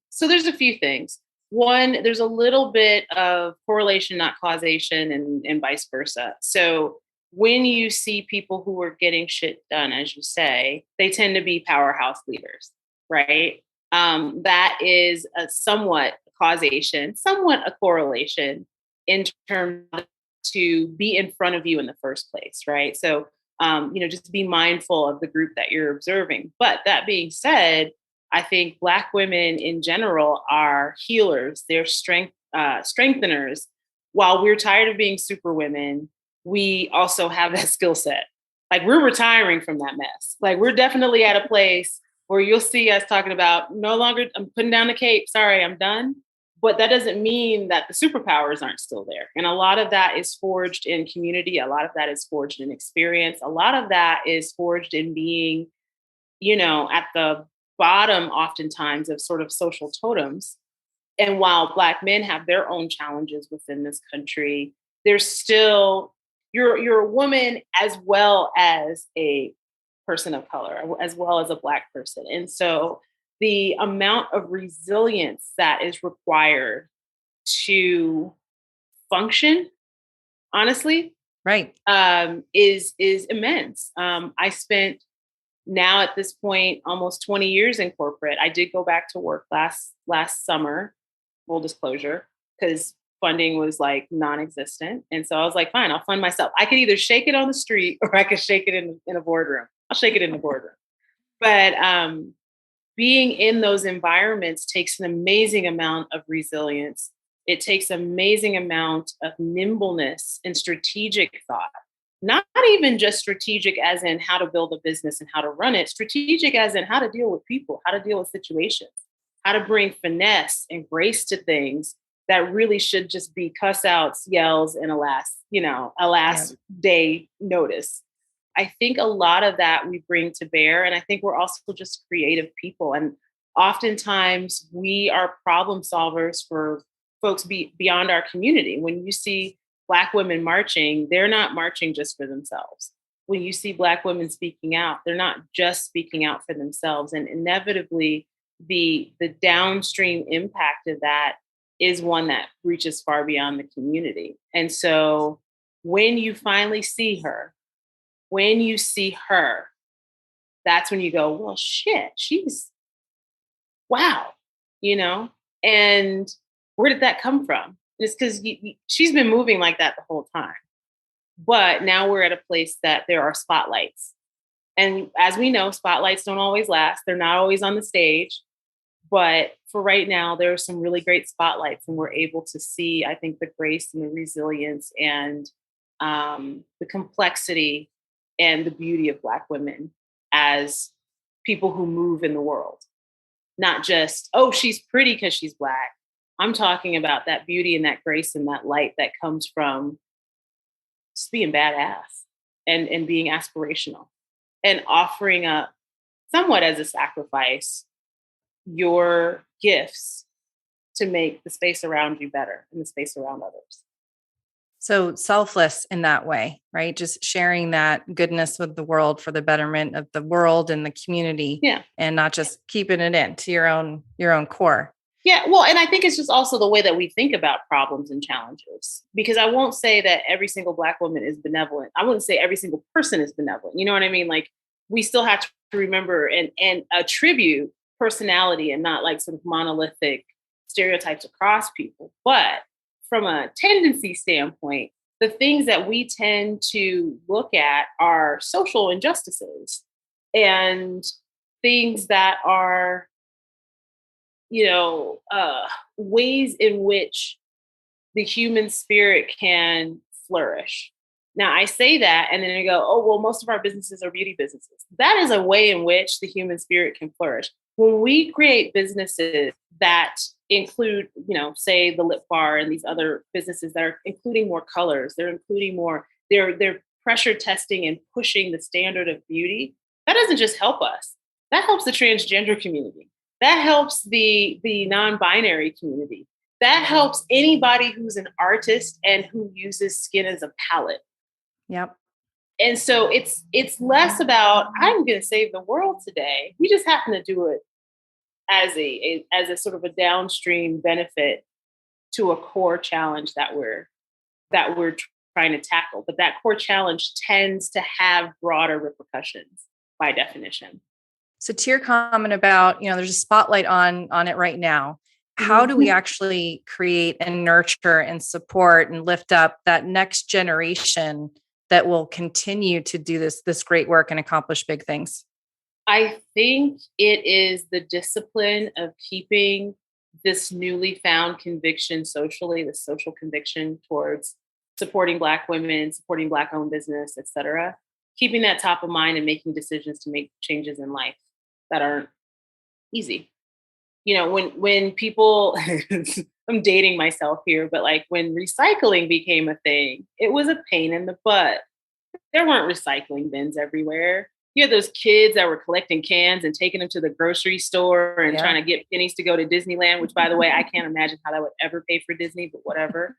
So there's a few things. One, there's a little bit of correlation, not causation, and vice versa. So when you see people who are getting shit done, as you say, they tend to be powerhouse leaders, right? That is a somewhat causation, somewhat a correlation in terms of to be in front of you in the first place, right? So, just be mindful of the group that you're observing. But that being said, I think Black women in general are healers. They're strengtheners. While we're tired of being super women, we also have that skill set. Like, we're retiring from that mess. Like, we're definitely at a place where you'll see us talking about, no longer, I'm putting down the cape. Sorry, I'm done. But that doesn't mean that the superpowers aren't still there. And a lot of that is forged in community. A lot of that is forged in experience. A lot of that is forged in being, at the bottom oftentimes of sort of social totems. And while Black men have their own challenges within this country, there's still, you're a woman as well as a person of color, as well as a Black person. And so the amount of resilience that is required to function, honestly, right, is immense. I spent, now at this point, almost 20 years in corporate. I did go back to work last summer, full disclosure, because funding was like non-existent. And so I was like, fine, I'll fund myself. I could either shake it on the street or I could shake it in a boardroom. I'll shake it in the boardroom. But being in those environments takes an amazing amount of resilience. It takes an amazing amount of nimbleness and strategic thought. Not even just strategic as in how to build a business and how to run it, strategic as in how to deal with people, how to deal with situations, how to bring finesse and grace to things that really should just be cuss outs, yells, and a last day notice. I think a lot of that we bring to bear. And I think we're also just creative people. And oftentimes we are problem solvers for folks beyond our community. When you see Black women marching, they're not marching just for themselves. When you see Black women speaking out, they're not just speaking out for themselves. And inevitably, the downstream impact of that is one that reaches far beyond the community. And so when you finally see her, that's when you go, well, shit, wow, and where did that come from? It's because she's been moving like that the whole time. But now we're at a place that there are spotlights. And as we know, spotlights don't always last. They're not always on the stage. But for right now, there are some really great spotlights, and we're able to see, I think, the grace and the resilience and the complexity and the beauty of Black women as people who move in the world. Not just, oh, she's pretty because she's Black. I'm talking about that beauty and that grace and that light that comes from just being badass and being aspirational and offering up somewhat as a sacrifice your gifts to make the space around you better and the space around others. So selfless in that way, right? Just sharing that goodness with the world for the betterment of the world and the community. Yeah. And not just keeping it in to your own core. Yeah. Well, and I think it's just also the way that we think about problems and challenges, because I won't say that every single Black woman is benevolent. I wouldn't say every single person is benevolent. You know what I mean? Like, we still have to remember and attribute personality and not like sort of monolithic stereotypes across people. But from a tendency standpoint, the things that we tend to look at are social injustices and things that are, ways in which the human spirit can flourish. Now, I say that, and then I go, oh, well, most of our businesses are beauty businesses. That is a way in which the human spirit can flourish. When we create businesses that include, say the Lip Bar and these other businesses that are including more colors, they're including more, they're pressure testing and pushing the standard of beauty. That doesn't just help us. That helps the transgender community. That helps the non-binary community. That helps anybody who's an artist and who uses skin as a palette. Yep. And so it's less about, I'm going to save the world today. We just happen to do it as a sort of a downstream benefit to a core challenge that we're trying to tackle. But that core challenge tends to have broader repercussions by definition. So to your comment about, there's a spotlight on it right now. How do we actually create and nurture and support and lift up that next generation that will continue to do this great work and accomplish big things? I think it is the discipline of keeping this newly found conviction socially, the social conviction towards supporting Black women, supporting Black-owned business, et cetera, keeping that top of mind and making decisions to make changes in life that aren't easy. When people, I'm dating myself here, but like when recycling became a thing, it was a pain in the butt. There weren't recycling bins everywhere. You had those kids that were collecting cans and taking them to the grocery store and trying to get pennies to go to Disneyland, which, by the way, I can't imagine how that would ever pay for Disney, but whatever.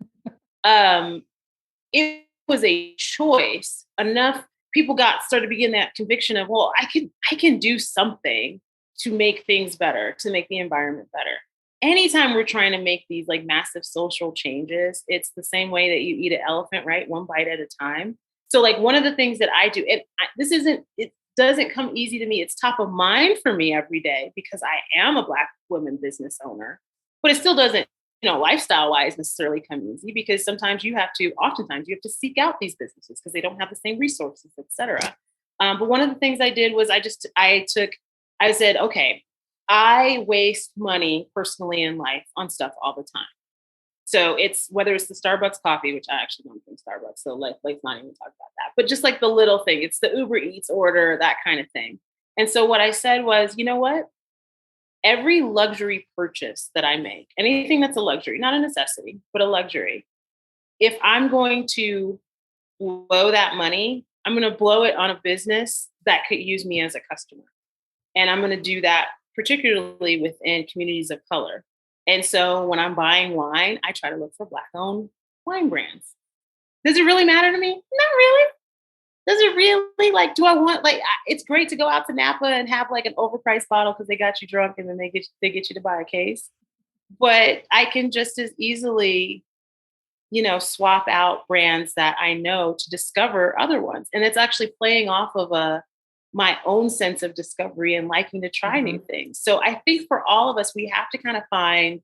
It was a choice. Enough people started to begin that conviction of, well, I can do something to make things better, to make the environment better. Anytime we're trying to make these like massive social changes, it's the same way that you eat an elephant, right? One bite at a time. So like one of the things that I do, it doesn't come easy to me. It's top of mind for me every day because I am a Black woman business owner, but it still doesn't, lifestyle wise necessarily come easy because oftentimes you have to seek out these businesses because they don't have the same resources, et cetera. But one of the things I did was I said, okay, I waste money personally in life on stuff all the time. So it's whether it's the Starbucks coffee, which I actually don't drink Starbucks, so let's not even talk about that. But just like the little thing, it's the Uber Eats order, that kind of thing. And so what I said was, you know what? Every luxury purchase that I make, anything that's a luxury, not a necessity, but a luxury, if I'm going to blow that money, I'm going to blow it on a business that could use me as a customer. And I'm going to do that particularly within communities of color. And so when I'm buying wine, I try to look for Black-owned wine brands. Does it really matter to me? Not really. Does it really, do I want, it's great to go out to Napa and have like an overpriced bottle because they got you drunk and then they get you to buy a case. but I can just as easily, swap out brands that I know to discover other ones. And it's actually playing off of my own sense of discovery and liking to try new things. So I think for all of us, we have to kind of find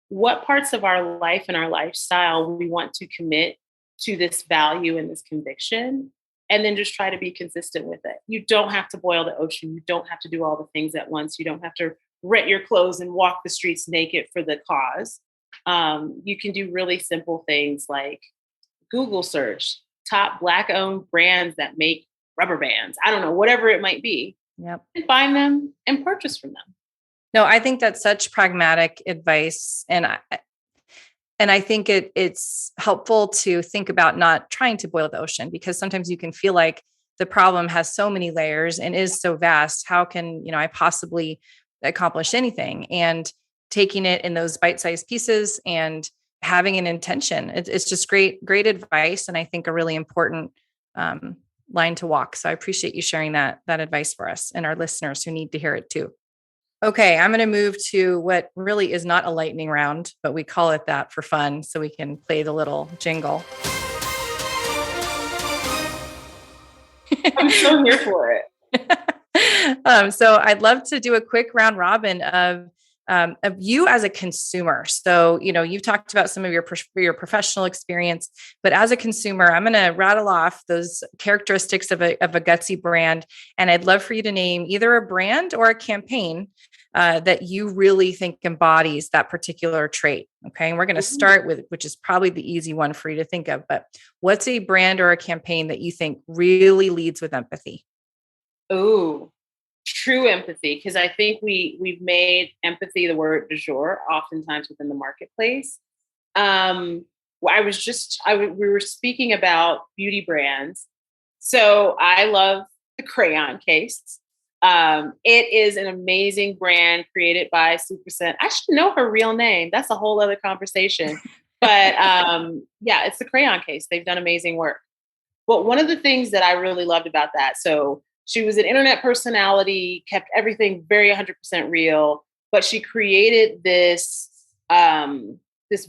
what parts of our life and our lifestyle we want to commit to this value and this conviction, and then just try to be consistent with it. You don't have to boil the ocean. You don't have to do all the things at once. You don't have to rent your clothes and walk the streets naked for the cause. You can do really simple things like Google search top Black-owned brands that make rubber bands. I don't know, whatever it might be. Yep. And find them and purchase from them. No, I think that's such pragmatic advice. And I think it's helpful to think about not trying to boil the ocean, because sometimes you can feel like the problem has so many layers and is so vast. How can, I possibly accomplish anything? And taking it in those bite-sized pieces and having an intention. It's just great advice. And I think a really important line to walk. So I appreciate you sharing that advice for us and our listeners who need to hear it too. Okay, I'm going to move to what really is not a lightning round, but we call it that for fun so we can play the little jingle. I'm so here for it. So I'd love to do a quick round robin of you as a consumer. So, you've talked about some of your professional experience, but as a consumer, I'm going to rattle off those characteristics of a gutsy brand. And I'd love for you to name either a brand or a campaign that you really think embodies that particular trait. Okay. And we're going to start with, which is probably the easy one for you to think of, but what's a brand or a campaign that you think really leads with empathy? Ooh. True empathy, because I think we've made empathy the word du jour oftentimes within the marketplace. We were speaking about beauty brands. So I love the crayon case. It is an amazing brand created by Supercent. I should know her real name. That's a whole other conversation. But yeah, it's the crayon case. They've done amazing work. But one of the things that I really loved about that, so she was an internet personality, kept everything very 100% real, but she created this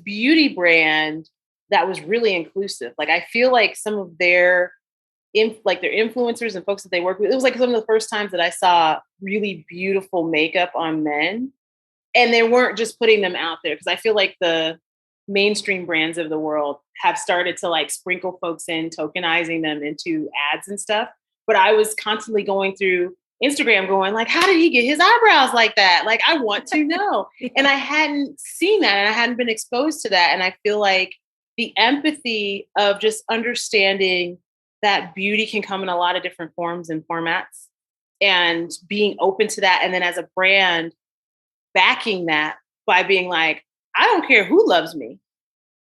beauty brand that was really inclusive. Like, I feel like some of their influencers and folks that they work with, it was like some of the first times that I saw really beautiful makeup on men, and they weren't just putting them out there. Because I feel like the mainstream brands of the world have started to sprinkle folks in, tokenizing them into ads and stuff. But I was constantly going through Instagram going how did he get his eyebrows like that? I want to know. And I hadn't seen that, and I hadn't been exposed to that. And I feel like the empathy of just understanding that beauty can come in a lot of different forms and formats, and being open to that. And then as a brand, backing that by being I don't care who loves me.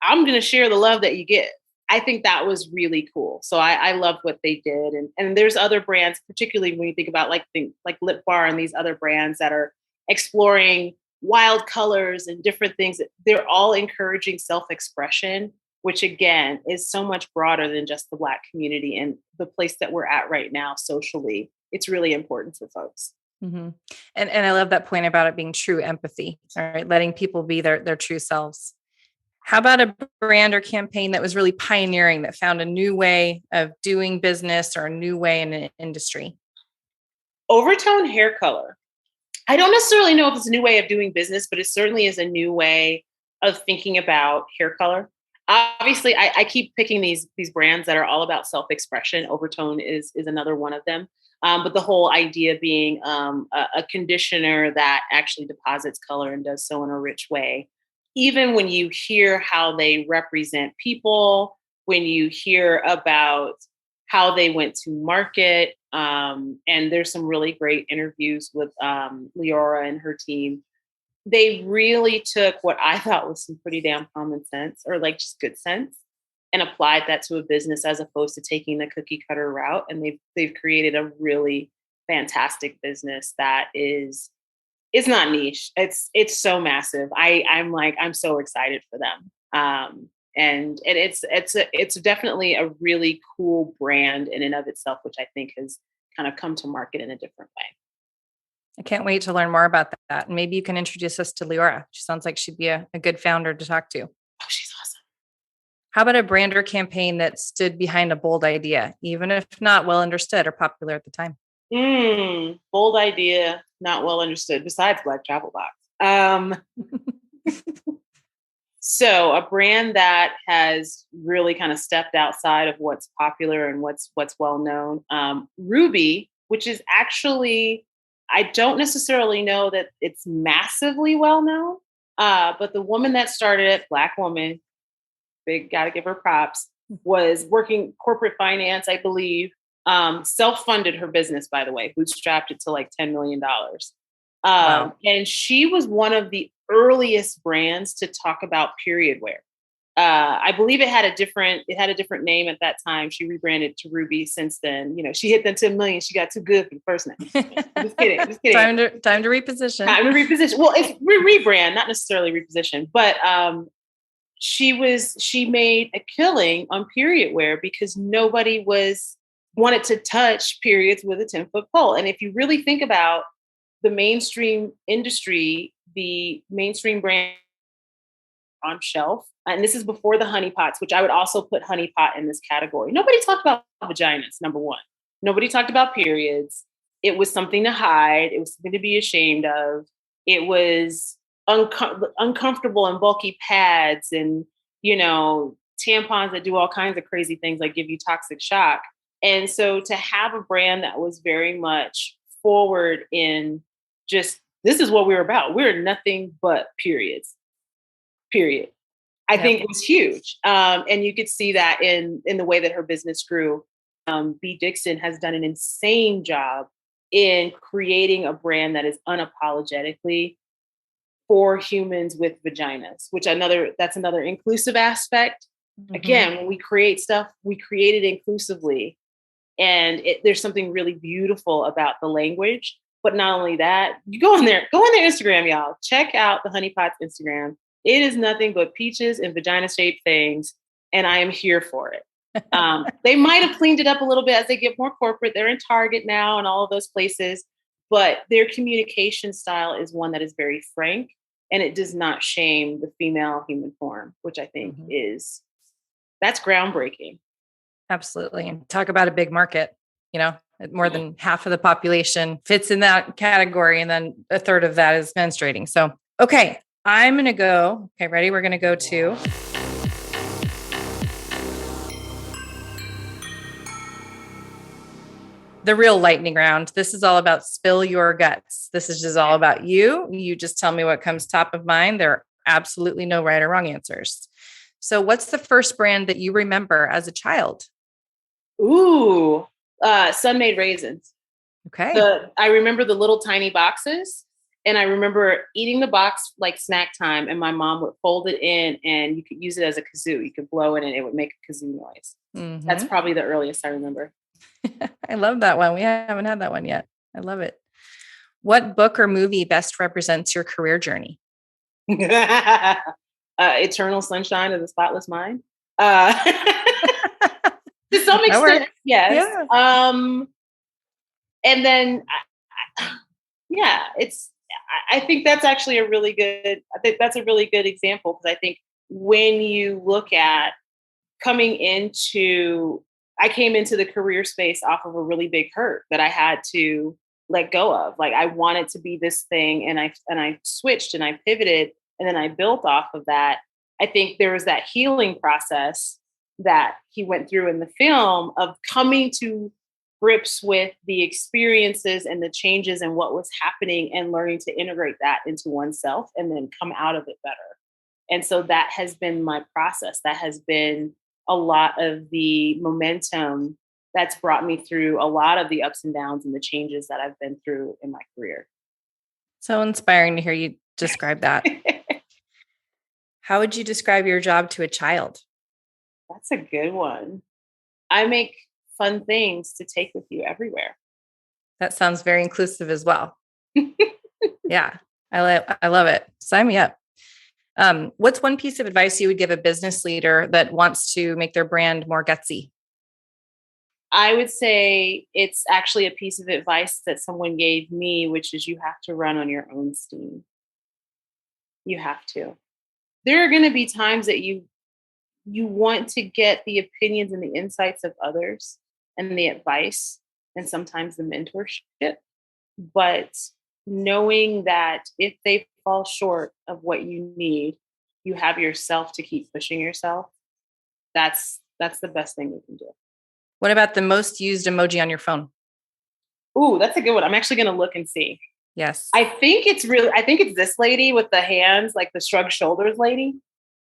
I'm going to share the love that you get. I think that was really cool. So I loved what they did. And there's other brands, particularly when you think about things like Lip Bar and these other brands that are exploring wild colors and different things. They're all encouraging self-expression, which again is so much broader than just the Black community and the place that we're at right now socially. It's really important for folks. Mm-hmm. And I love that point about it being true empathy, all right? Letting people be their true selves. How about a brand or campaign that was really pioneering, that found a new way of doing business or a new way in an industry? Overtone hair color. I don't necessarily know if it's a new way of doing business, but it certainly is a new way of thinking about hair color. Obviously, I keep picking these brands that are all about self-expression. Overtone is another one of them. But the whole idea being a conditioner that actually deposits color and does so in a rich way. Even when you hear how they represent people, when you hear about how they went to market, and there's some really great interviews with Leora and her team, they really took what I thought was some pretty damn common sense, or just good sense, and applied that to a business as opposed to taking the cookie cutter route. And they've created a really fantastic business that it's not niche. It's so massive. I'm so excited for them. And it's definitely a really cool brand in and of itself, which I think has kind of come to market in a different way. I can't wait to learn more about that. And maybe you can introduce us to Leora. She sounds like she'd be a good founder to talk to. Oh, she's awesome. How about a brand or campaign that stood behind a bold idea, even if not well understood or popular at the time? Bold idea, not well understood, besides BlackTravelBox. So a brand that has really kind of stepped outside of what's popular and what's well known. Ruby, which is actually, I don't necessarily know that it's massively well known, but the woman that started it, Black woman, big, got to give her props, was working corporate finance, I believe. Self-funded her business, by the way, bootstrapped it to like $10 million. Wow. And she was one of the earliest brands to talk about period wear. I believe it had a different name at that time. She rebranded to Ruby since then. You know, she hit the 10 million. She got too good for the first name. Just kidding. Time to reposition. Time to reposition. Well, it's rebrand, not necessarily reposition, but she made a killing on period wear because nobody wanted to touch periods with a 10-foot pole. And if you really think about the mainstream industry, the mainstream brand on shelf, and this is before the honey pots, which I would also put honey pot in this category. Nobody talked about vaginas, number one. Nobody talked about periods. It was something to hide. It was something to be ashamed of. It was uncomfortable and bulky pads and, you know, tampons that do all kinds of crazy things like give you toxic shock. And so to have a brand that was very much forward in just, this is what we're about. We're nothing but periods, period. I think it was huge. And you could see that in the way that her business grew. B. Dixon has done an insane job in creating a brand that is unapologetically for humans with vaginas, which that's another inclusive aspect. Mm-hmm. Again, when we create stuff, we create it inclusively. And there's something really beautiful about the language. But not only that, you go on their Instagram, y'all. Check out the Honey Pot's Instagram. It is nothing but peaches and vagina-shaped things. And I am here for it. They might have cleaned it up a little bit as they get more corporate. They're in Target now and all of those places. But their communication style is one that is very frank. And it does not shame the female human form, which I think that's groundbreaking. Absolutely. And talk about a big market, you know, more than half of the population fits in that category. And then a third of that is menstruating. So, okay, I'm going to go. Okay, ready? We're going to go to the real lightning round. This is all about spill your guts. This is just all about you. You just tell me what comes top of mind. There are absolutely no right or wrong answers. So what's the first brand that you remember as a child? Ooh, Sun-Maid raisins. Okay. I remember the little tiny boxes, and I remember eating the box like snack time, and my mom would fold it in and you could use it as a kazoo. You could blow in it. It would make a kazoo noise. Mm-hmm. That's probably the earliest I remember. I love that one. We haven't had that one yet. I love it. What book or movie best represents your career journey? Eternal Sunshine of the Spotless Mind. To some extent, yes. Yeah. And then, I think that's actually a really good example, because I think when you look at I came into the career space off of a really big hurt that I had to let go of. Like, I wanted to be this thing, and I switched and I pivoted, and then I built off of that. I think there was that healing process that he went through in the film of coming to grips with the experiences and the changes and what was happening, and learning to integrate that into oneself and then come out of it better. And so that has been my process. That has been a lot of the momentum that's brought me through a lot of the ups and downs and the changes that I've been through in my career. So inspiring to hear you describe that. How would you describe your job to a child? That's a good one. I make fun things to take with you everywhere. That sounds very inclusive as well. Yeah, I love it. Sign me up. What's one piece of advice you would give a business leader that wants to make their brand more gutsy? I would say it's actually a piece of advice that someone gave me, which is you have to run on your own steam. You have to. There are going to be times that you want to get the opinions and the insights of others and the advice and sometimes the mentorship. But knowing that if they fall short of what you need, you have yourself to keep pushing yourself. That's the best thing you can do. What about the most used emoji on your phone? Ooh, that's a good one. I'm actually going to look and see. Yes. I think it's this lady with the hands, like the shrug shoulders lady.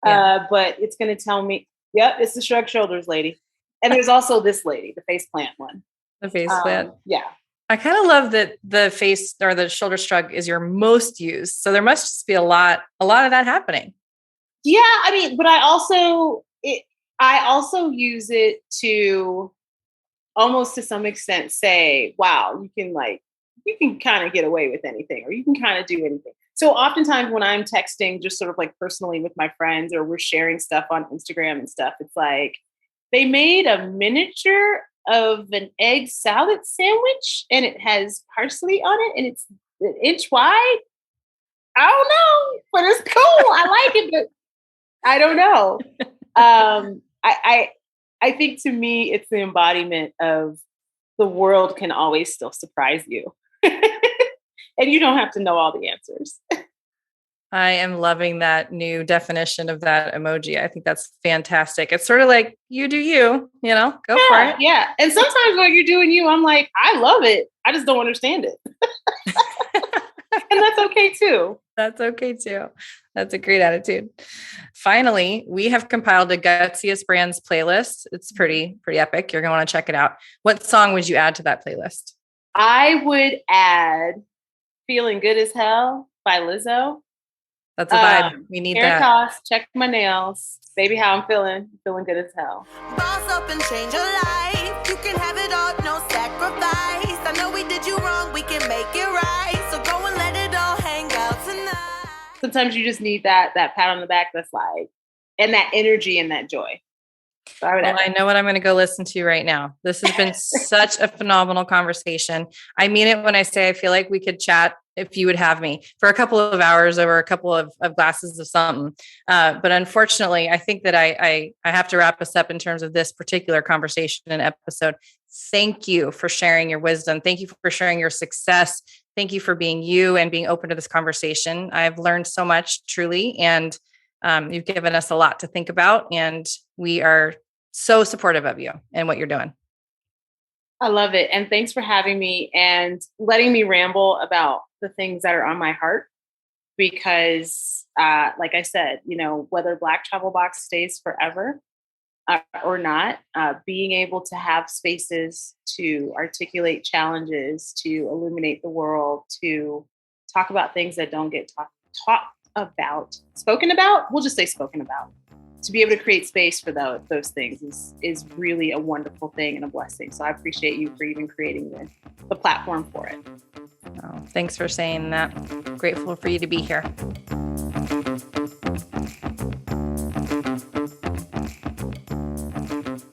Yeah. But it's going to tell me, yep, it's the shrug shoulders lady. And there's also this lady, the face plant one. The face plant. Yeah. I kind of love that the face or the shoulder shrug is your most used. So there must just be a lot of that happening. Yeah. I mean, but I also use it to almost to some extent say, wow, you can kind of get away with anything, or you can kind of do anything. So oftentimes when I'm texting just sort of like personally with my friends, or we're sharing stuff on Instagram and stuff, it's like they made a miniature of an egg salad sandwich and it has parsley on it and it's an inch wide. I don't know, but it's cool. I like it, but I don't know. I think to me, it's the embodiment of the world can always still surprise you. And you don't have to know all the answers. I am loving that new definition of that emoji. I think that's fantastic. It's sort of like you do you, go for it. Yeah. And sometimes when you're doing you, I'm like, I love it. I just don't understand it. And that's okay too. That's okay too. That's a great attitude. Finally, we have compiled a Gutsiest Brands playlist. It's pretty epic. You're going to want to check it out. What song would you add to that playlist? I would add Feeling Good as Hell by Lizzo. That's a vibe. We need hair that. Toss, check my nails. Baby, how I'm feeling good as hell. Boss up and change your life. You can have it all, no sacrifice. I know we did you wrong, we can make it right. So go and let it all hang out tonight. Sometimes you just need that pat on the back that's like, and that energy and that joy. So I know what I'm going to go listen to right now. This has been such a phenomenal conversation. I mean it when I say I feel like we could chat if you would have me for a couple of hours over a couple of glasses of something. But unfortunately, I think that I have to wrap us up in terms of this particular conversation and episode. Thank you for sharing your wisdom. Thank you for sharing your success. Thank you for being you and being open to this conversation. I've learned so much, truly. And you've given us a lot to think about. And we are so supportive of you and what you're doing. I love it. And thanks for having me and letting me ramble about the things that are on my heart. Because like I said, whether BlackTravelBox stays forever or not, being able to have spaces to articulate challenges, to illuminate the world, to talk about things that don't get spoken about. We'll just say spoken about. To be able to create space for those things is really a wonderful thing and a blessing. So I appreciate you for even creating the platform for it. Oh, thanks for saying that. Grateful for you to be here.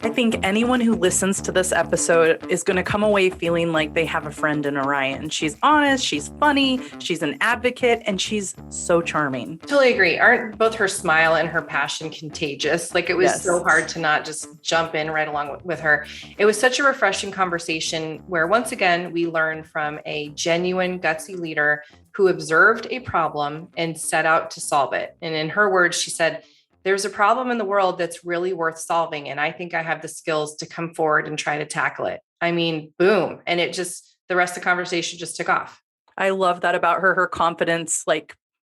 I think anyone who listens to this episode is going to come away feeling like they have a friend in Orion. She's honest, she's funny, she's an advocate, and she's so charming. Totally agree. Aren't both her smile and her passion contagious? Like it was so hard to not just jump in right along with her. It was such a refreshing conversation where once again, we learned from a genuine gutsy leader who observed a problem and set out to solve it. And in her words, she said, there's a problem in the world that's really worth solving. And I think I have the skills to come forward and try to tackle it. I mean, boom. And the rest of the conversation just took off. I love that about her. Her confidence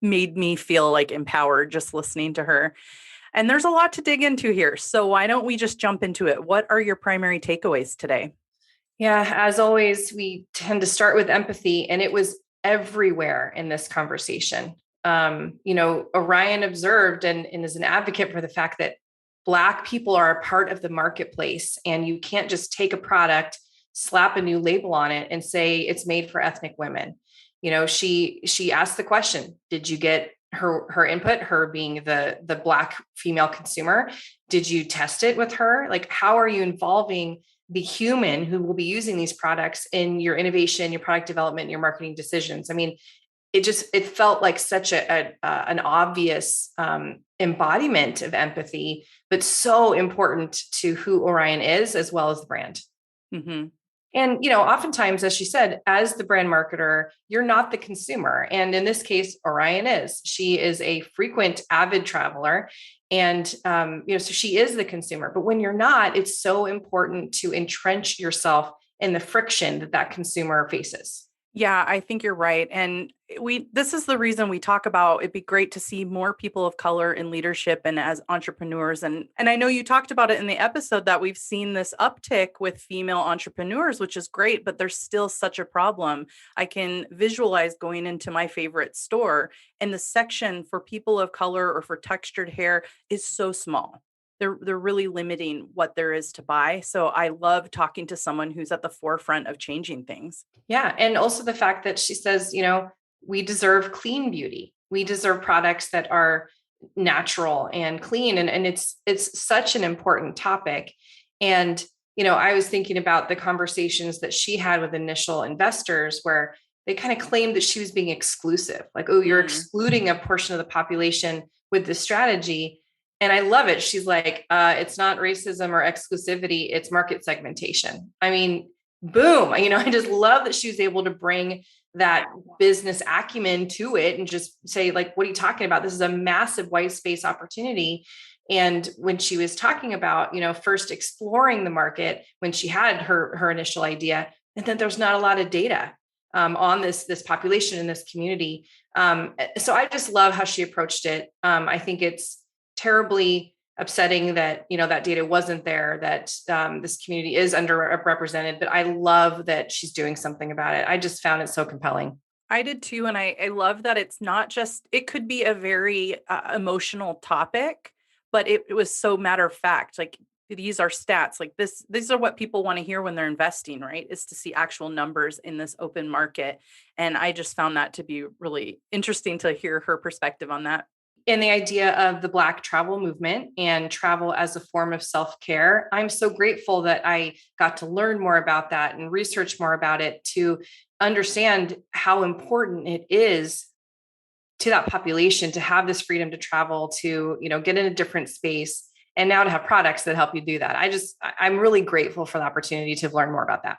made me feel empowered just listening to her. And there's a lot to dig into here. So why don't we just jump into it? What are your primary takeaways today? Yeah, as always, we tend to start with empathy, and it was everywhere in this conversation. Orion observed and is an advocate for the fact that Black people are a part of the marketplace, and you can't just take a product, slap a new label on it and say it's made for ethnic women. She asked the question, did you get her input, her being the Black female consumer? Did you test it with her? How are you involving the human who will be using these products in your innovation, your product development, your marketing decisions. I mean, it felt like such an obvious embodiment of empathy, but so important to who Orion is, as well as the brand. Mm-hmm. And, oftentimes, as she said, as the brand marketer, you're not the consumer. And in this case, Orion is. She is a frequent, avid traveler. And, so she is the consumer. But when you're not, it's so important to entrench yourself in the friction that consumer faces. Yeah, I think you're right. And this is the reason we talk about it'd be great to see more people of color in leadership and as entrepreneurs. And I know you talked about it in the episode that we've seen this uptick with female entrepreneurs, which is great, but there's still such a problem. I can visualize going into my favorite store and the section for people of color or for textured hair is so small. They're really limiting what there is to buy. So I love talking to someone who's at the forefront of changing things. Yeah. And also the fact that she says, we deserve clean beauty. We deserve products that are natural and clean. And it's such an important topic. And, I was thinking about the conversations that she had with initial investors where they kind of claimed that she was being exclusive. Like, oh, you're excluding a portion of the population with this strategy. And I love it. She's like, it's not racism or exclusivity, it's market segmentation. I mean, boom. I just love that she was able to bring that business acumen to it and just say, like, what are you talking about? This is a massive white space opportunity. And when she was talking about, first exploring the market, when she had her initial idea, and then there's not a lot of data on this population in this community. So I just love how she approached it. I think it's terribly upsetting that, that data wasn't there, that this community is underrepresented, but I love that she's doing something about it. I just found it so compelling. I did too. And I love that it's not just, it could be a very emotional topic, but it was so matter of fact, like these are stats, like these are what people want to hear when they're investing, right? Is to see actual numbers in this open market. And I just found that to be really interesting to hear her perspective on that. And the idea of the Black travel movement and travel as a form of self-care. I'm so grateful that I got to learn more about that and research more about it to understand how important it is to that population to have this freedom to travel, to, get in a different space, and now to have products that help you do that. I'm really grateful for the opportunity to learn more about that.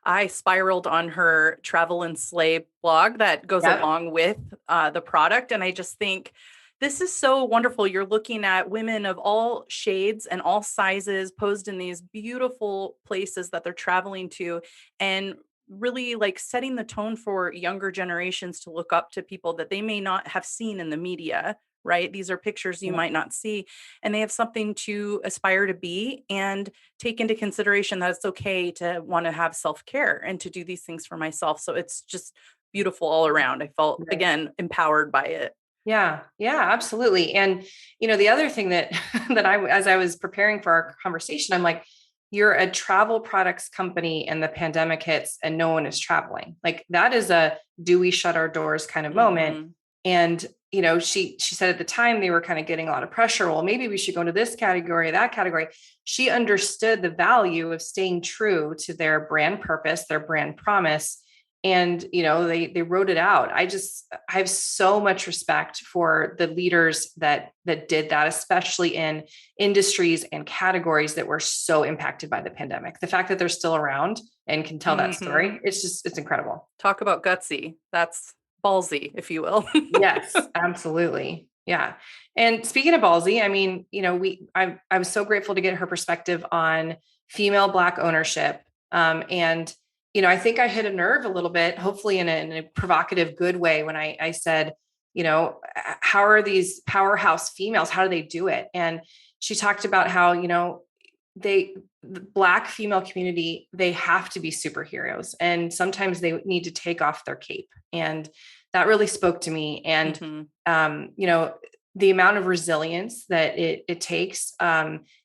I spiraled on her Travel and Slay blog that goes along with the product. And I just think, this is so wonderful. You're looking at women of all shades and all sizes posed in these beautiful places that they're traveling to, and really like setting the tone for younger generations to look up to people that they may not have seen in the media, right? These are pictures you might not see, and they have something to aspire to be and take into consideration that it's okay to want to have self-care and to do these things for myself. So it's just beautiful all around. I felt, again, empowered by it. Yeah, absolutely. And, the other thing that as I was preparing for our conversation, I'm like, you're a travel products company and the pandemic hits and no one is traveling. Like that is a, do we shut our doors kind of moment. And, she said at the time they were kind of getting a lot of pressure. Well, maybe we should go into this category, that category. She understood the value of staying true to their brand purpose, their brand promise. And, they wrote it out. I have so much respect for the leaders that did that, especially in industries and categories that were so impacted by the pandemic. The fact that they're still around and can tell that story, it's incredible. Talk about gutsy. That's ballsy, if you will. Yes, absolutely. Yeah. And speaking of ballsy, I mean, I was so grateful to get her perspective on female Black ownership. And I think I hit a nerve a little bit, hopefully in a provocative, good way when I said, how are these powerhouse females? How do they do it? And she talked about how, the Black female community, they have to be superheroes. And sometimes they need to take off their cape. And that really spoke to me. And, the amount of resilience that it takes,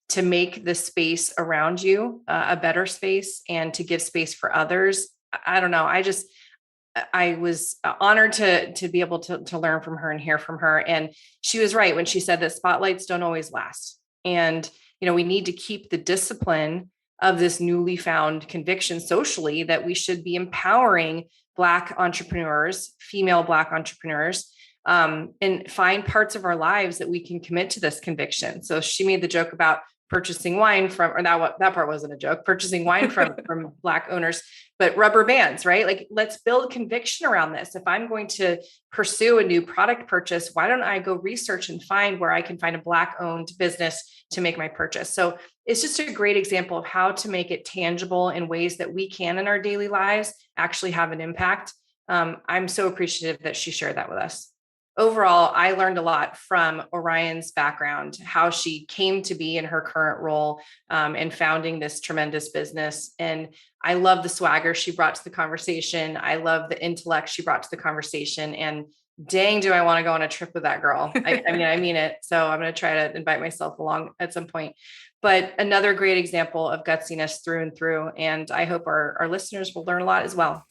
to make the space around you a better space and to give space for others. I don't know. I was honored to be able to learn from her and hear from her. And she was right when she said that spotlights don't always last. And, we need to keep the discipline of this newly found conviction socially that we should be empowering Black entrepreneurs, female Black entrepreneurs, and find parts of our lives that we can commit to this conviction. So she made the joke about purchasing wine from, or that part wasn't a joke, purchasing wine from Black owners, but rubber bands, right? Like, let's build conviction around this. If I'm going to pursue a new product purchase, why don't I go research and find where I can find a Black owned business to make my purchase? So it's just a great example of how to make it tangible in ways that we can in our daily lives actually have an impact. I'm so appreciative that she shared that with us. Overall, I learned a lot from Orion's background, how she came to be in her current role and founding this tremendous business. And I love the swagger she brought to the conversation. I love the intellect she brought to the conversation. And dang, do I want to go on a trip with that girl. I mean it. So I'm going to try to invite myself along at some point. But another great example of gutsiness through and through. And I hope our listeners will learn a lot as well.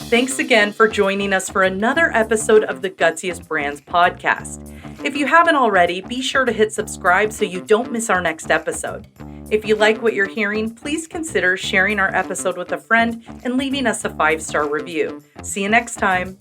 Thanks again for joining us for another episode of the Gutsiest Brands podcast. If you haven't already, be sure to hit subscribe so you don't miss our next episode. If you like what you're hearing, please consider sharing our episode with a friend and leaving us a 5-star review. See you next time.